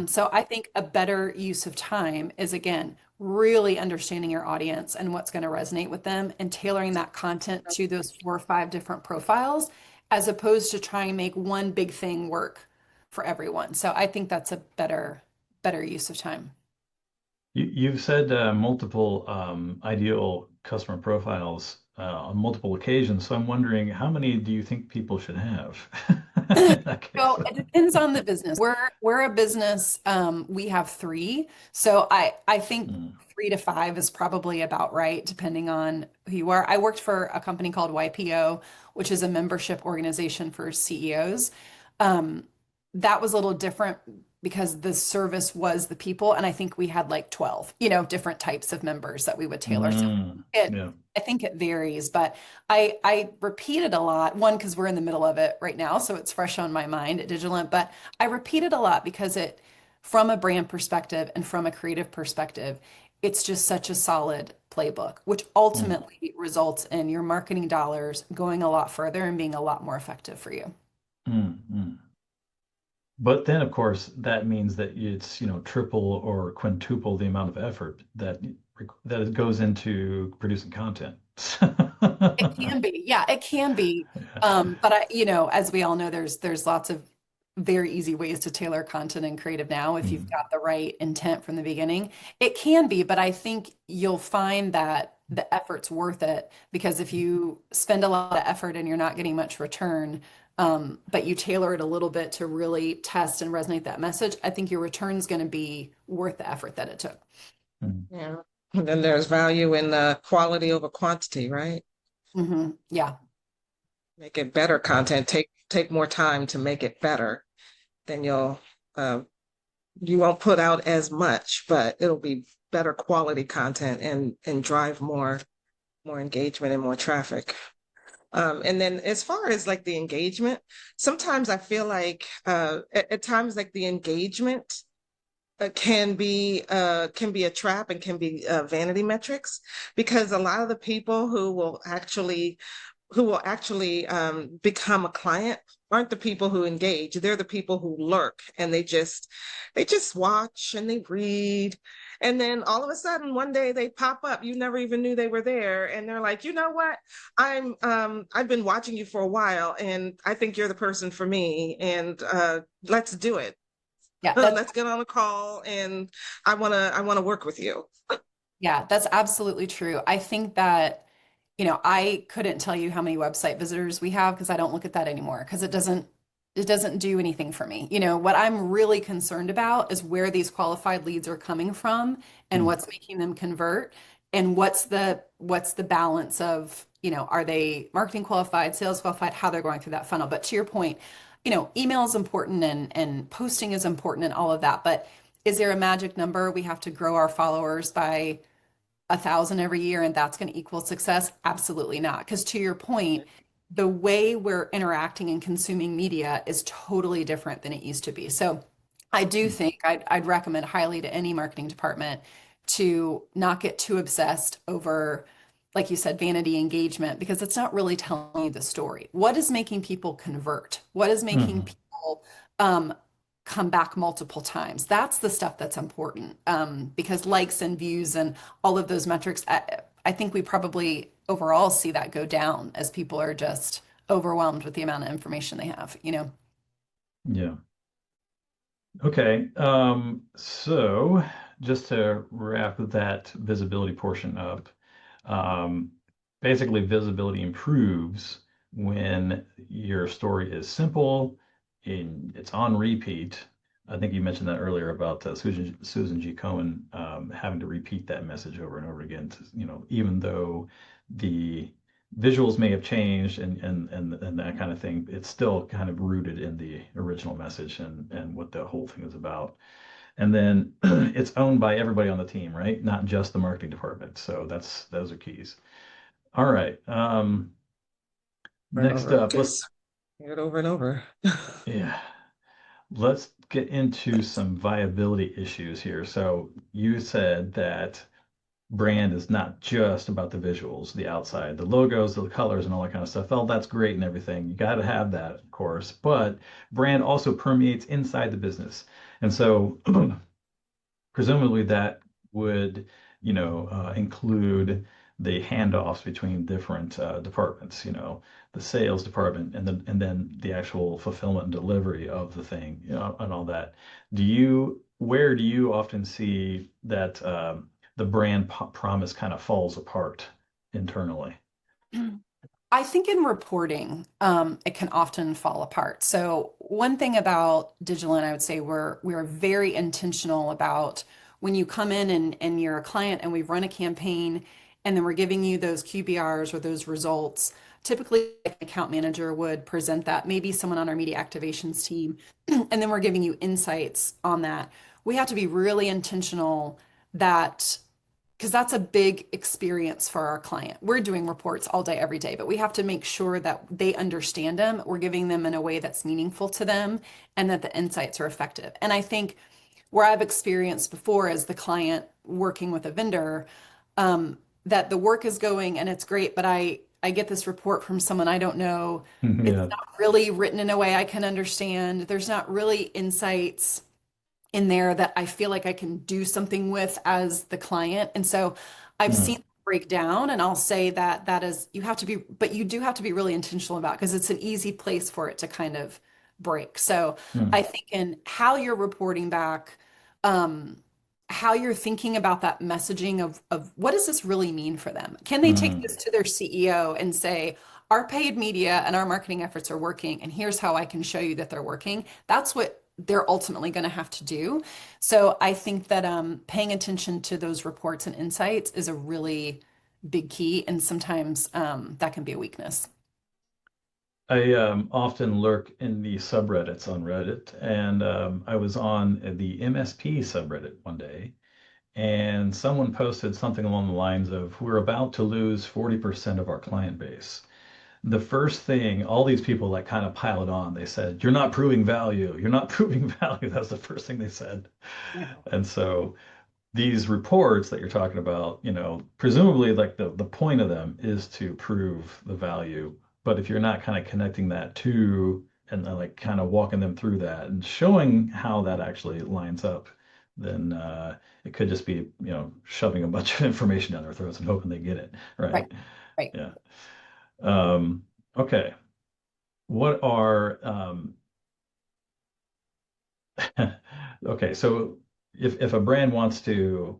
So I think a better use of time is, again, really understanding your audience and what's going to resonate with them and tailoring that content to those 4 or 5 different profiles, as opposed to trying to make one big thing work for everyone. So I think that's a better use of time. You've said multiple ideal customer profiles on multiple occasions, so I'm wondering how many do you think people should have in that case? So it depends on the business. We're a business. We have three. So I think Mm, 3 to 5 is probably about right, depending on who you are. I worked for a company called YPO, which is a membership organization for CEOs. Um, that was a little different because the service was the people, and I think we had like 12, different types of members that we would tailor. So yeah. I think it varies, but I repeat it a lot. One, because we're in the middle of it right now, so it's fresh on my mind at Digilant. But I repeat it a lot because from a brand perspective and from a creative perspective, it's just such a solid playbook, which Mm, ultimately results in your marketing dollars going a lot further and being a lot more effective for you. mm. But then, of course, that means that it's, triple or quintuple the amount of effort that it goes into producing content. It can be, yeah, it can be. Yeah. But as we all know, there's lots of very easy ways to tailor content and creative now if you've Mm. got the right intent from the beginning. It can be, but I think you'll find that the effort's worth it because if you spend a lot of effort and you're not getting much return, but you tailor it a little bit to really test and resonate that message, I think your return's going to be worth the effort that it took. Mm. Yeah. And then there's value in quality over quantity, right? Yeah. Make it better content. Take more time to make it better. Then uh, you won't put out as much, but it'll be better quality content and drive more engagement and more traffic. And then as far as like the engagement, sometimes I feel like at times like the engagement can be a trap and can be vanity metrics because a lot of the people who will actually become a client aren't the people who engage. They're the people who lurk and they just watch and they read. And then all of a sudden one day they pop up. You never even knew they were there. And they're like, you know what? I've been watching you for a while and I think you're the person for me. And let's do it. Yeah, Let's get on a call and I wanna work with you. that's absolutely true. I think that, I couldn't tell you how many website visitors we have because I don't look at that anymore because it doesn't do anything for me. What I'm really concerned about is where these qualified leads are coming from and Mm. what's making them convert and what's the balance of, are they marketing qualified, sales qualified, how they're going through that funnel. But to your point, email is important and posting is important and all of that. But is there a magic number? We have to grow our followers by 1,000 every year and that's going to equal success? Absolutely not. Because to your point, the way we're interacting and consuming media is totally different than it used to be. So I do think I'd recommend highly to any marketing department to not get too obsessed over, like you said, vanity engagement, because it's not really telling you the story. What is making people convert? What is making Mhm. people um, come back multiple times? That's the stuff that's important because likes and views and all of those metrics, I think we probably overall see that go down as people are just overwhelmed with the amount of information they have. Yeah. Okay. So just to wrap that visibility portion up, um, basically visibility improves when your story is simple, it's on repeat. I think you mentioned that earlier about Susan G. Cohen having to repeat that message over and over again to, even though the visuals may have changed and that kind of thing, it's still kind of rooted in the original message and what the whole thing is about. And then it's owned by everybody on the team, right? Not just the marketing department. So those are keys. All right. Over and Next over. up, Just hear it over and over. yeah, let's get into some viability issues here. So you said that brand is not just about the visuals, the outside, the logos, the colors, and all that kind of stuff. Oh, that's great and everything. You got to have that, of course. But brand also permeates inside the business. And so presumably that would, include the handoffs between different departments, the sales department and then the actual fulfillment and delivery of the thing, and all that. Where do you often see that the brand promise kind of falls apart internally? I think in reporting, it can often fall apart. So one thing about digital, and I would say we're very intentional about when you come in and you're a client and we've run a campaign and then we're giving you those QBRs or those results. Typically, an account manager would present that, maybe someone on our media activations team, and then we're giving you insights on that. We have to be really intentional that because that's a big experience for our client. We're doing reports all day, every day, but we have to make sure that they understand them. We're giving them in a way that's meaningful to them and that the insights are effective. And I think where I've experienced before as the client working with a vendor, that the work is going and it's great, but I get this report from someone I don't know. It's Yeah. not really written in a way I can understand. There's not really insights in there that I feel like I can do something with as the client. And so I've seen Mm. it break down and I'll say that is you have to be, but you do have to be really intentional about because it's an easy place for it to kind of break. So Hmm. I think in how you're reporting back, um, how you're thinking about that messaging of what does this really mean for them? Can they take Hmm. this to their CEO and say, our paid media and our marketing efforts are working, and here's how I can show you that they're working? That's what they're ultimately going to have to do. So I think that paying attention to those reports and insights is a really big key, and sometimes that can be a weakness. I often lurk in the subreddits on Reddit, and I was on the MSP subreddit one day, and someone posted something along the lines of, "We're about to lose 40% of our client base." The first thing, all these people like kind of piled on, they said, "You're not proving value. You're not proving value." That's the first thing they said. Yeah. And so these reports that you're talking about, presumably like the point of them is to prove the value. But if you're not kind of connecting that to and like kind of walking them through that and showing how that actually lines up, then it could just be, shoving a bunch of information down their throats and hoping they get it, Right. right? Right. Yeah. Um, okay. What are okay, so if a brand wants to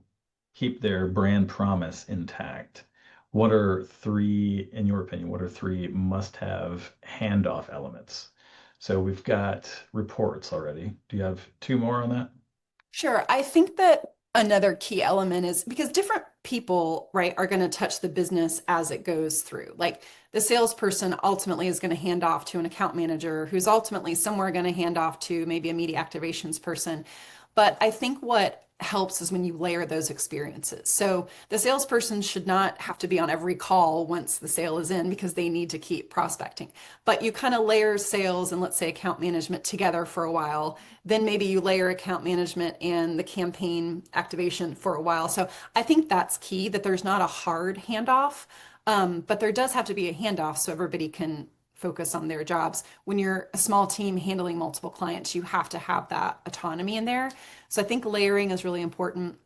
keep their brand promise intact, what are three, in your opinion, what are three must-have handoff elements? So we've got reports already. Do you have two more on that? Sure. I think that another key element is because different people, right, are going to touch the business as it goes through. Like the salesperson ultimately is going to hand off to an account manager who's ultimately somewhere going to hand off to maybe a media activations person. But I think what helps is when you layer those experiences. So the salesperson should not have to be on every call once the sale is in because they need to keep prospecting. But you kind of layer sales and let's say account management together for a while. Then maybe you layer account management and the campaign activation for a while. So I think that's key that there's not a hard handoff, but there does have to be a handoff so everybody can focus on their jobs. When you're a small team handling multiple clients, you have to have that autonomy in there. So I think layering is really important.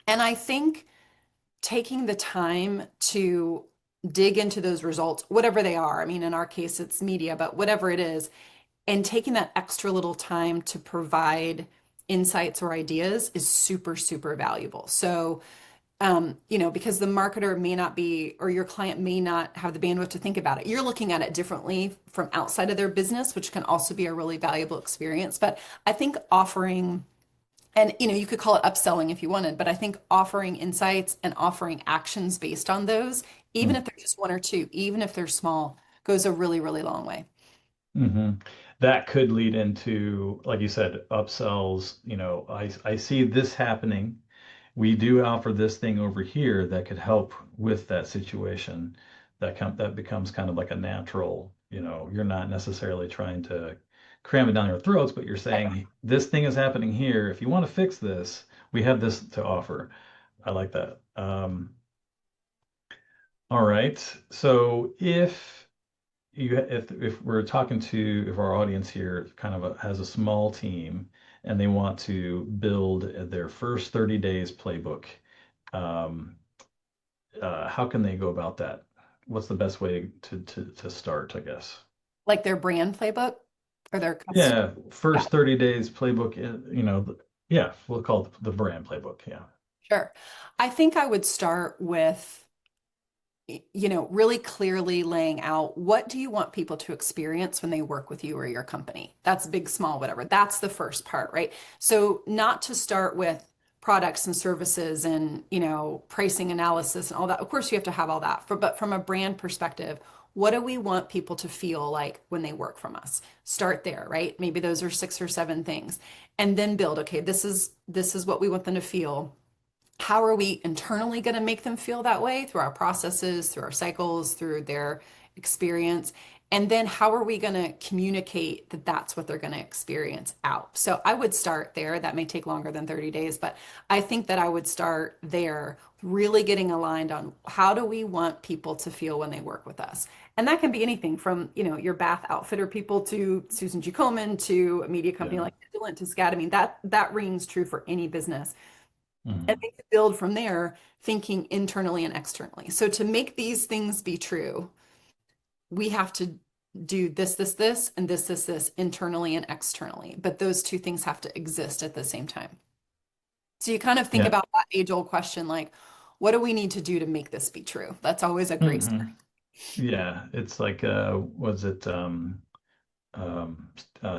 And I think taking the time to dig into those results, whatever they are. I mean, in our case, it's media, but whatever it is, and taking that extra little time to provide insights or ideas is super, super valuable. So, because the marketer may not be, or your client may not have the bandwidth to think about it. You're looking at it differently from outside of their business, which can also be a really valuable experience. But I think offering, and you could call it upselling if you wanted, but I think offering insights and offering actions based on those, even Hmm. if they're just one or two, even if they're small, goes a really, really long way. Hmm. That could lead into, like you said, upsells. I see this happening. We do offer this thing over here that could help with that situation. That becomes kind of like a natural, you're not necessarily trying to cram it down your throats, but you're saying this thing is happening here. If you want to fix this, we have this to offer. I like that. All right. So if we're talking to if our audience here kind of has a small team and they want to build their first 30 days playbook, um, how can they go about that? What's the best way to start, I guess? Like their brand playbook or their custom. Yeah, Yeah, first 30 days playbook, yeah, we'll call it the brand playbook. Yeah. sure. I think I would start with, really clearly laying out what do you want people to experience when they work with you or your company? That's big, small, whatever. That's the first part, right? So not to start with products and services and, pricing analysis and all that. Of course, you have to have all that. But from a brand perspective, what do we want people to feel like when they work from us? Start there, right? Maybe those are six or seven things. And then build, okay, this is what we want them to feel. How are we internally going to make them feel that way through our processes, through our cycles, through their experience? And then how are we going to communicate that that's what they're going to experience out? So I would start there. That may take longer than 30 days, but I think that I would start there, really getting aligned on how do we want people to feel when they work with us? And that can be anything from, your bath outfitter people to Susan G. Komen to a media company Yeah. like Vigilant to SCAD. I mean, that rings true for any business and Mhm. they could build from there, thinking internally and externally. So to make these things be true, we have to do this, and this internally and externally. But those two things have to exist at the same time. So you kind of think Yeah. about that age-old question, like, what do we need to do to make this be true? That's always a great Hmm. start. Yeah. It's like, was it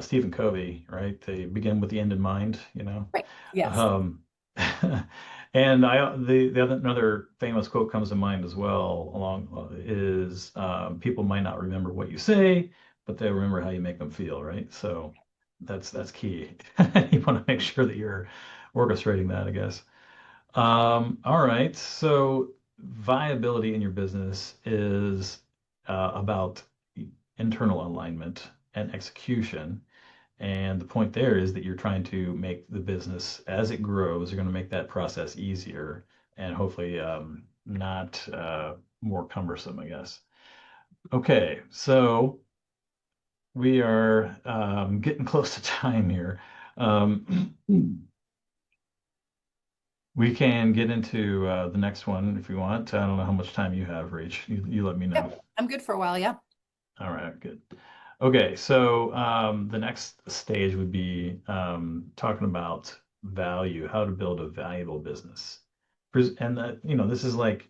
Stephen Covey, right? They begin with the end in mind, you know? Right. Yes. Um, and the other another famous quote comes to mind as well, along is people might not remember what you say, but they remember how you make them feel, right? So that's key. You want to make sure that you're orchestrating that, I guess. All right. So viability in your business is about internal alignment and execution. And the point there is that you're trying to make the business, as it grows, you're going to make that process easier and hopefully not more cumbersome, I guess. Okay, so we are getting close to time here. Um, we can get into the next one if you want. I don't know how much time you have, Rach. You let me know. Yep. I'm good for a while, yeah. All right, good. Okay, so the next stage would be talking about value, how to build a valuable business. And that, this is like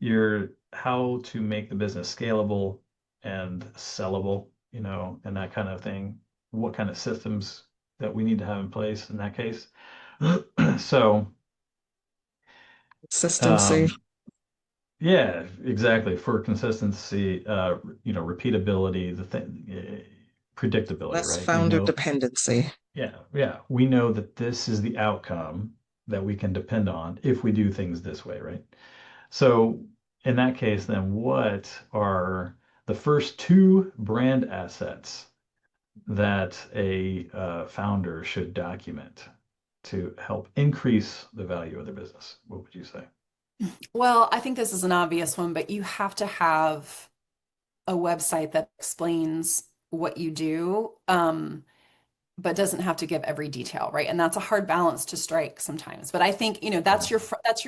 your how to make the business scalable and sellable, and that kind of thing. What kind of systems that we need to have in place in that case. So, Consistency. um, yeah, exactly. For consistency, repeatability, the thing, predictability, Less right? founder dependency. Yeah, we know that this is the outcome that we can depend on if we do things this way, right? So in that case, then what are the first two brand assets that a founder should document to help increase the value of their business? What would you say? Well, I think this is an obvious one, but you have to have a website that explains what you do, but doesn't have to give every detail, right? And that's a hard balance to strike sometimes. But I think, that's your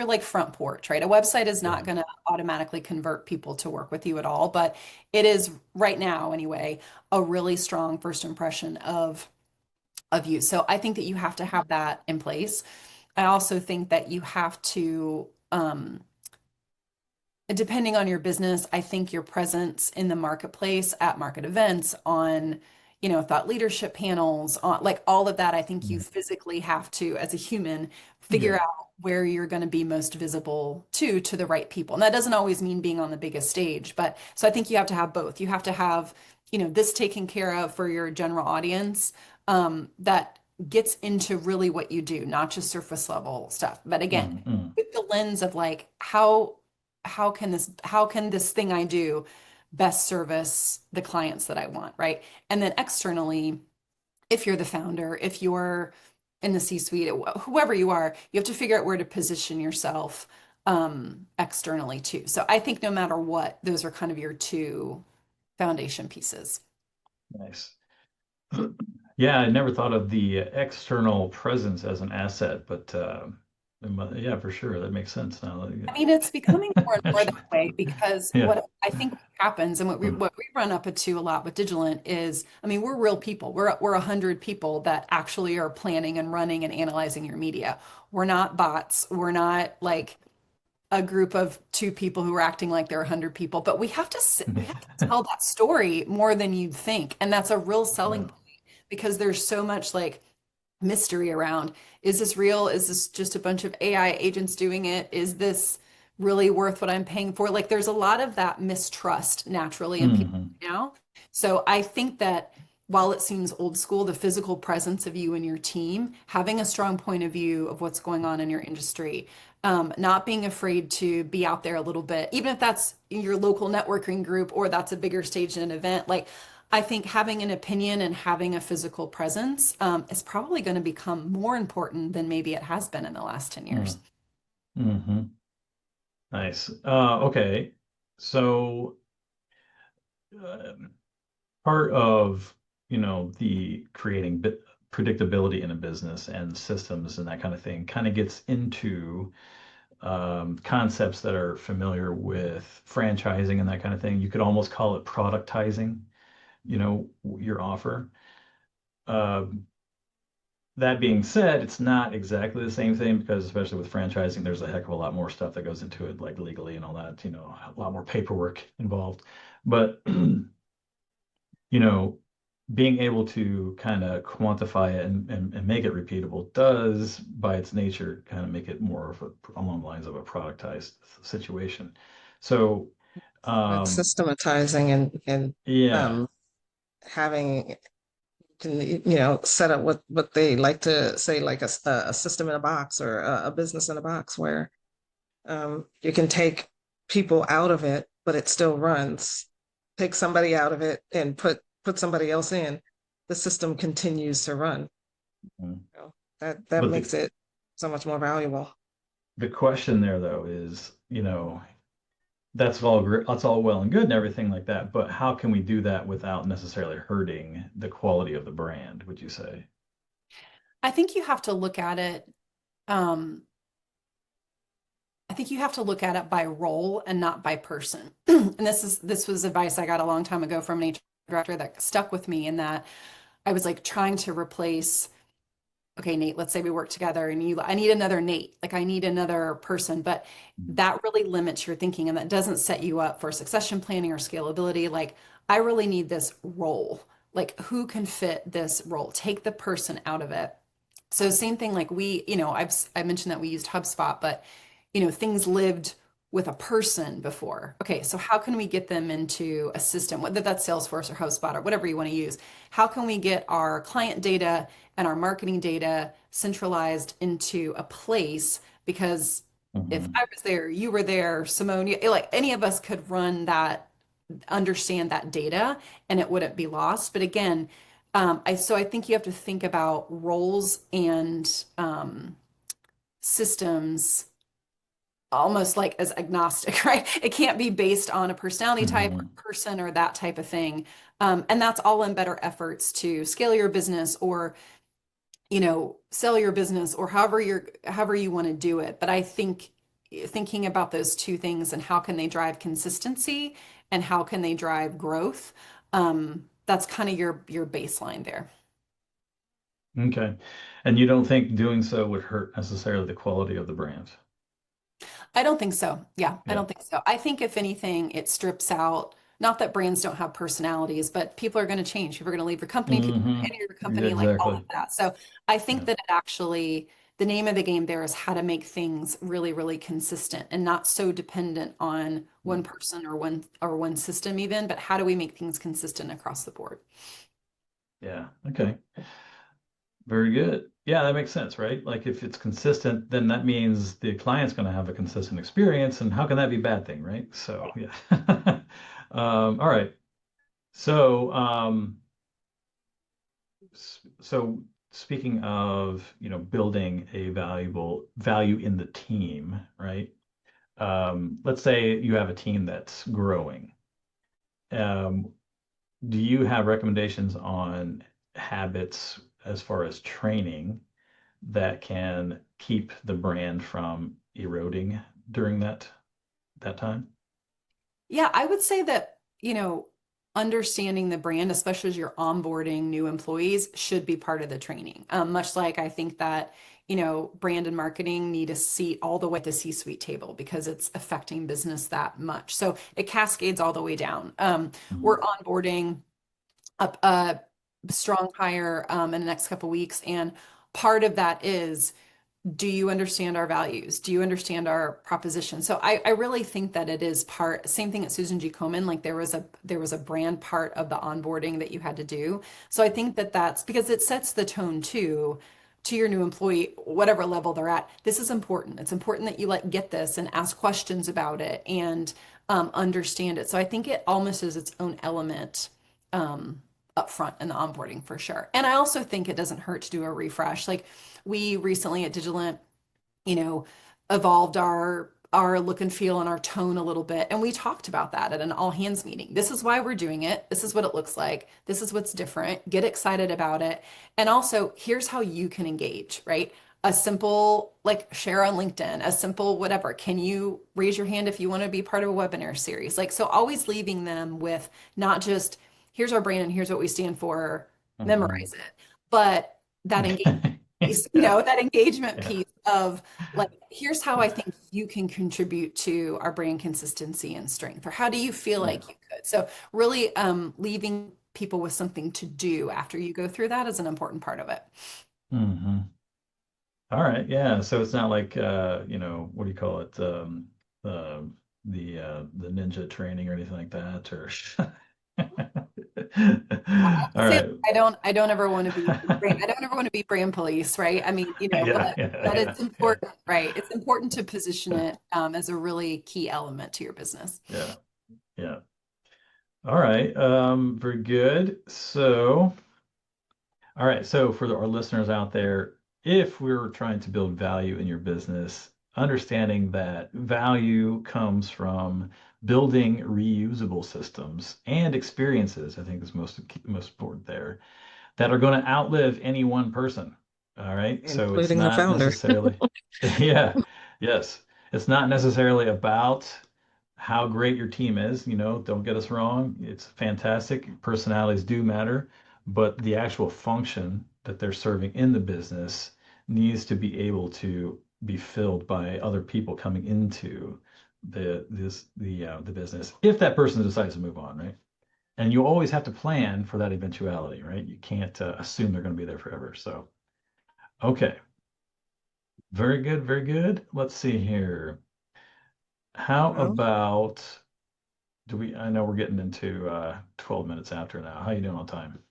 like front porch, right? A website is Yeah. not going to automatically convert people to work with you at all, but it is right now anyway, a really strong first impression of you. So I think that you have to have that in place. I also think that you have to depending on your business, I think your presence in the marketplace at market events, on, thought leadership panels, on like all of that, I think you Mm. physically have to, as a human, figure Yeah. out where you're going to be most visible to the right people. And that doesn't always mean being on the biggest stage, but so I think you have to have both. You have to have, this taken care of for your general audience, that gets into really what you do, not just surface level stuff. But again, Mm, mm, with the lens of like how can this thing I do best service the clients that I want, right? And then externally, if you're the founder, if you're in the C-suite, whoever you are, you have to figure out where to position yourself externally too. So I think no matter what, those are kind of your two foundation pieces. nice. Yeah, I never thought of the external presence as an asset, but yeah, for sure, that makes sense now. I mean, it's becoming more and more that way because Yeah. what I think happens and what we run up into a lot with Digilant is, I mean, we're real people. We're 100 people that actually are planning and running and analyzing your media. We're not bots. We're not like a group of two people who are acting like they're 100 people, but we have to tell that story more than you'd think. And that's a real selling Yeah. point because there's so much like mystery around, is this real? Is this just a bunch of AI agents doing it? Is this really worth what I'm paying for? Like there's a lot of that mistrust naturally in people Hmm. now. So I think that while it seems old school, the physical presence of you and your team, having a strong point of view of what's going on in your industry, not being afraid to be out there a little bit, even if that's your local networking group or that's a bigger stage in an event. Like I think having an opinion and having a physical presence is probably going to become more important than maybe it has been in the last 10 years. Mm-hmm. Nice. Okay. So um, part of, the creating predictability in a business and systems and that kind of thing kind of gets into concepts that are familiar with franchising and that kind of thing. You could almost call it productizing. your offer. That being said, it's not exactly the same thing because especially with franchising, there's a heck of a lot more stuff that goes into it, like legally and all that, a lot more paperwork involved. But, being able to kind of quantify it and make it repeatable does, by its nature, kind of make it more of along the lines of a productized situation. So, It's um, systematizing and yeah. um, having can set up what they like to say, like a system in a box, or a business in a box, where you can take people out of it, but it still runs. Take somebody out of it and put somebody else in. The system continues to run. Mhm. That But makes it so much more valuable. the question there though is, that's all well and good and everything like that, but how can we do that without necessarily hurting the quality of the brand, would you say? I think you have to look at it. Um, I think you have to look at it by role and not by person. And this was advice I got a long time ago from an HR director that stuck with me, in that I was like trying to replace, okay, Nate, let's say we work together and I need another Nate, like I need another person, but that really limits your thinking and that doesn't set you up for succession planning or scalability. Like, I really need this role. Like, who can fit this role? Take the person out of it. So same thing, like I mentioned that we used HubSpot, but things lived with a person before. Okay, so how can we get them into a system, whether that's Salesforce or HubSpot or whatever you want to use? How can we get our client data and our marketing data centralized into a place? Because if Mhm. I was there, you were there, Simone, like any of us could run that, understand that data, and it wouldn't be lost. But again, I think you have to think about roles and systems almost like as agnostic, right? It can't be based on a personality type or Mhm. person or that type of thing. And that's all in better efforts to scale your business, or sell your business, or however you want to do it. But I think thinking about those two things and how can they drive consistency and how can they drive growth, that's kind of your baseline there. Okay. And you don't think doing so would hurt necessarily the quality of the brand? I don't think so. Yeah, I Yeah. don't think so. I think if anything, it strips out, not that brands don't have personalities, but people are going to change. People are going to leave your company, people are going to enter your Yeah, company, like all of exactly. that. So I think Yeah. that it actually, the name of the game there is how to make things really, really consistent and not so dependent on one person or one system even, but how do we make things consistent across the board? Yeah. Okay. Very good. Yeah, that makes sense, right? Like if it's consistent, then that means the client's going to have a consistent experience, and how can that be a bad thing, right? So, yeah. All right. So, so speaking of, building a valuable value in the team, right? Let's say you have a team that's growing. Um, do you have recommendations on habits as far as training that can keep the brand from eroding during that time? Yeah, I would say that, understanding the brand, especially as you're onboarding new employees, should be part of the training. Much like I think that, brand and marketing need a seat all the way at the C-suite table because it's affecting business that much. So it cascades all the way down. We're Mhm. onboarding a strong hire in the next couple weeks, and part of that is, do you understand our values? Do you understand our proposition? So I really think that it is part, same thing at Susan G. Komen, like there was a brand part of the onboarding that you had to do. So I think that that's because it sets the tone too to your new employee, whatever level they're at. This is important. It's important that you like get this and ask questions about it and understand it. So I think it almost is its own element um, up front in the onboarding for sure. And I also think it doesn't hurt to do a refresh. Like we recently at Digilent, you know, evolved our look and feel and our tone a little bit. And we talked about that at an all hands meeting. This is why we're doing it. This is what it looks like. This is what's different. Get excited about it. And also, here's how you can engage, right? A simple like share on LinkedIn, a simple whatever. Can you raise your hand if you want to be part of a webinar series? Like, so always leaving them with not just here's our brand and here's what we stand for, Mhm. memorize it. But that engagement piece, Yeah. that engagement Yeah. piece of like, here's how I think you can contribute to our brand consistency and strength, or how do you feel Yeah. like you could? So really leaving people with something to do after you go through that is an important part of it. Hmm. All right. Yeah. So it's not like what do you call it? Uh, the ninja training or anything like that, or all Say right. I don't ever want to be I don't ever want to be brand police, right? I mean, Yeah, yeah, but yeah, it's yeah, important, right? It's important to position it as a really key element to your business. yeah, yeah. All right. Very good. So, all right. So for our listeners out there, if we're trying to build value in your business, understanding that value comes from building reusable systems and experiences, I think is most important there, that are going to outlive any one person. All right. So it's including the not founder. necessarily, yeah, yes. It's not necessarily about how great your team is. Don't get us wrong. It's fantastic. Personalities do matter, but the actual function that they're serving in the business needs to be able to be filled by other people coming into the business if that person decides to move on, right? And you always have to plan for that eventuality, right? You can't assume they're going to be there forever. So, okay, very good, very good. Let's see here. How Well, about I know we're getting into 12 minutes after now. How you doing on time?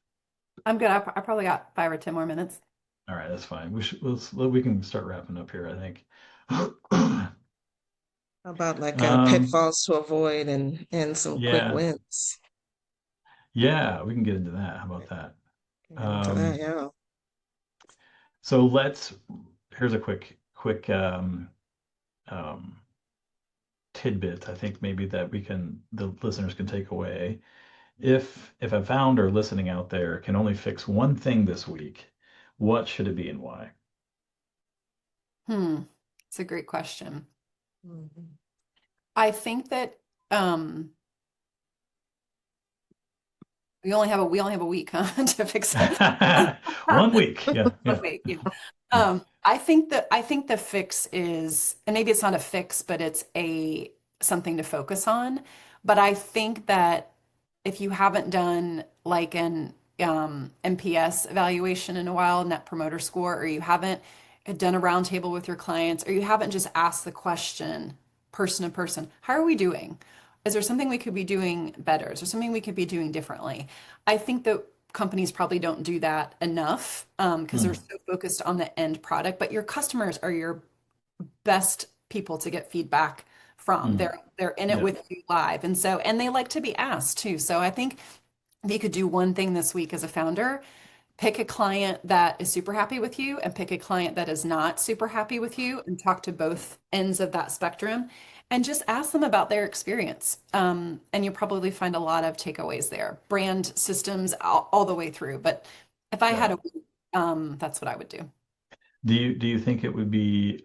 I'm good. I probably got 5 or 10 more minutes. All right, that's fine. We can start wrapping up here, I think. about like Um, pitfalls to avoid and some quick yeah, wins. yeah, we can get into that. How about that? Can get into that, Um, yeah. so here's a quick um, tidbit I think maybe that the listeners can take away. If a founder listening out there can only fix one thing this week, what should it be and why? It's a great question. Mhm. I think that um, we only have a week, huh, to fix it. 1 week. Yeah, One yeah. week, yeah. I think the fix is, and maybe it's not a fix, but it's a something to focus on. But I think that if you haven't done like an NPS evaluation in a while, Net Promoter Score, or you haven't done a roundtable with your clients, or you haven't just asked the question person to person, how are we doing? Is there something we could be doing better? Is there something we could be doing differently? I think that companies probably don't do that enough because they're Hmm, so focused on the end product. But your customers are your best people to get feedback from. hmm. They're in it Yeah, with you live, and they like to be asked too. So I think if you could do one thing this week as a founder, pick a client that is super happy with you and pick a client that is not super happy with you and talk to both ends of that spectrum and just ask them about their experience. And you'll probably find a lot of takeaways there, brand systems all the way through. But if I yeah. had a week, that's what I would do. Do you think it would be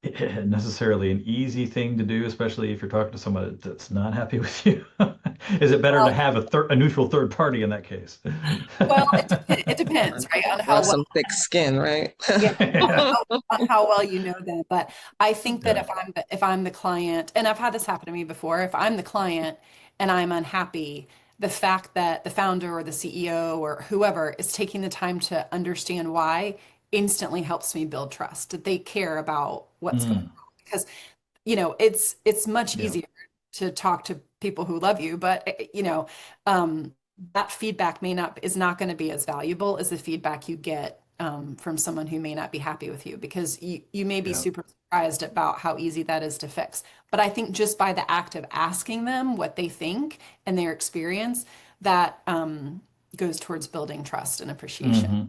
necessarily an easy thing to do, especially if you're talking to someone that's not happy with you? Is it better to Well, have a neutral third party in that case? it depends, right, on Or how well some thick skin, right? yeah, Yeah, on how well you know them. But I think that yeah. if I'm the client, and I've had this happen to me before, if I'm the client and I'm unhappy, the fact that the founder or the CEO or whoever is taking the time to understand why instantly helps me build trust, that they care about what's going Mm, on. Because, it's much yeah, easier to talk to people who love you, but um, that feedback is not going to be as valuable as the feedback you get from someone who may not be happy with you because you may be yeah. super surprised about how easy that is to fix. But I think just by the act of asking them what they think and their experience, that goes towards building trust and appreciation. Hmm.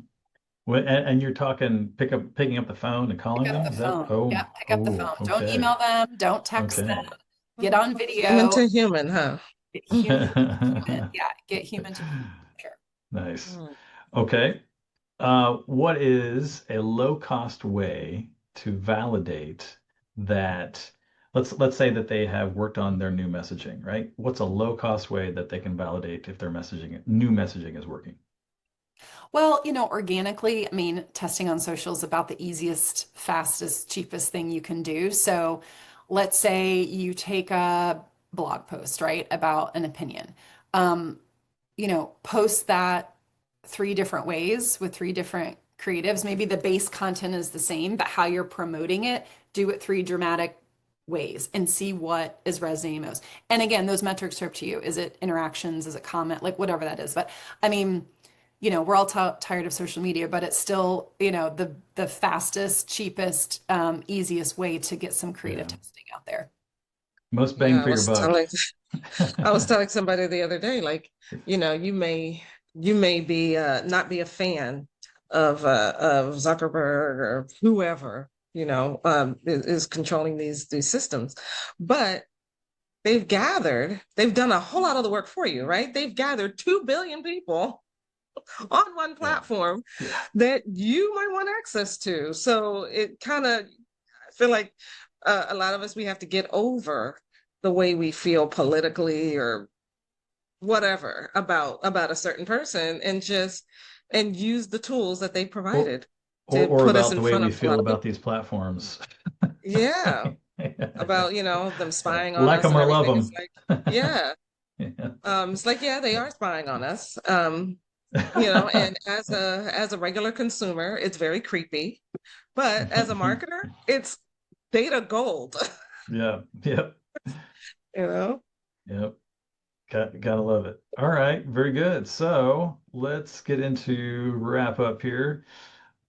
And you're talking picking up the phone and Pick calling up them? the Is that, phone. oh, Yeah, pick up the oh, phone. Don't okay. email them. Don't text them. Okay. Get on Human video. to human, huh? Get human to human. Yeah, get human to human. Sure. Nice. Mm. Okay. What is a low cost way to validate that let's say that they have worked on their new messaging, right? What's a low cost way that they can validate if their new messaging is working? Well, organically, I mean, testing on social is about the easiest, fastest, cheapest thing you can do. So let's say you take a blog post, right, about an opinion. Um, post that three different ways with three different creatives. Maybe the base content is the same, but how you're promoting it, do it three dramatic ways and see what is resonating most. And again, those metrics are up to you. Is it interactions? Is it comment? Like whatever that is. But I mean, we're all tired of social media, but it's still, the fastest, cheapest, easiest way to get some creative Yeah. testing out there. Most bang Yeah, for your buck. I was telling somebody the other day, like, you may be not be a fan of Zuckerberg or whoever, is controlling these systems, but they've done a whole lot of the work for you, right? They've gathered 2 billion people on one Yeah. platform Yeah. that you might want access to. So it kind of, I feel like a lot of us, we have to get over the way we feel politically or whatever about a certain person and use the tools that they Or, provided or, to or put us about in the way front we of a feel lot of about people. these platforms. Yeah, Yeah. about them spying on Like us them and or love everything. It's them. like, yeah, Yeah. it's like, yeah, they are spying on us. And as a regular consumer, it's very creepy. But as a marketer, it's data gold. Yeah. Yep. you know? Yep. Gotta love it. All right. Very good. So let's get into wrap up here.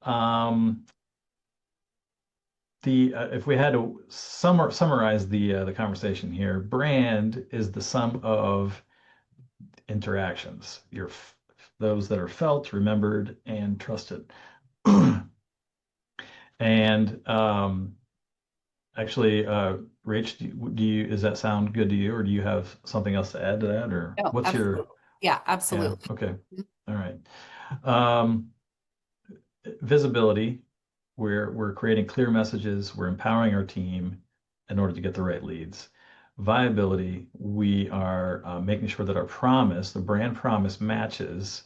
Um, if we had to summarize the conversation here, brand is the sum of interactions, those that are felt, remembered, and trusted. And actually, Rach, does that sound good to you, or do you have something else to add to that, or Oh, what's your? absolutely. Yeah, Yeah. absolutely. Okay. All right. Um, Visibility. We're creating clear messages. We're empowering our team in order to get the right leads. Viability. We are making sure that our promise, the brand promise, matches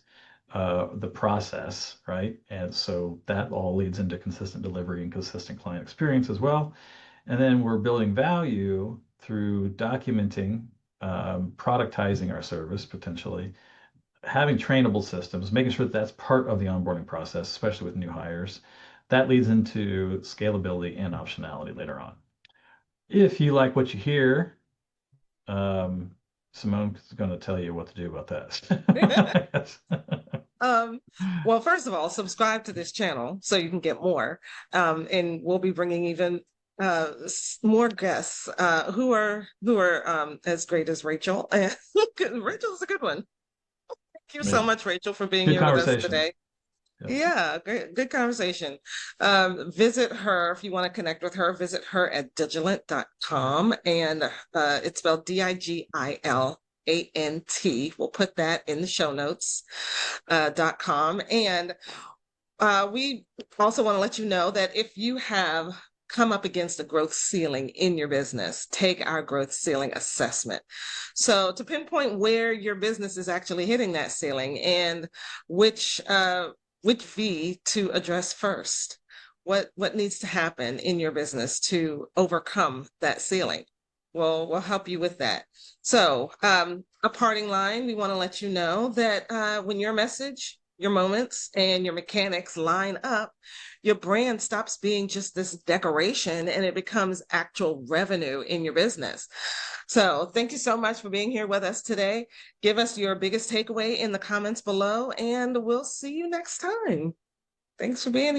the process, right? And so that all leads into consistent delivery and consistent client experience as well. And then we're building value through documenting, productizing our service potentially, having trainable systems, making sure that that's part of the onboarding process, especially with new hires. That leads into scalability and optionality later on. If you like what you hear, Simone's going to tell you what to do about that. Um, well, first of all, subscribe to this channel so you can get more. And we'll be bringing even more guests who are as great as Rachel. And Rachel's a good one. Thank you so Yeah. much, Rachel, for being Good here with us conversation. today. Yep. Yeah, good conversation. Visit her if you want to connect with her. Visit her at digilant.com, and it's spelled Digilant. We'll put that in the show notes, .com. And we also want to let you know that if you have come up against a growth ceiling in your business, take our growth ceiling assessment. So to pinpoint where your business is actually hitting that ceiling and which V to address first. What needs to happen in your business to overcome that ceiling? We'll help you with that. So a parting line, we want to let you know that when your message, your moments, and your mechanics line up, your brand stops being just this decoration and it becomes actual revenue in your business. So thank you so much for being here with us today. Give us your biggest takeaway in the comments below, and we'll see you next time. Thanks for being here.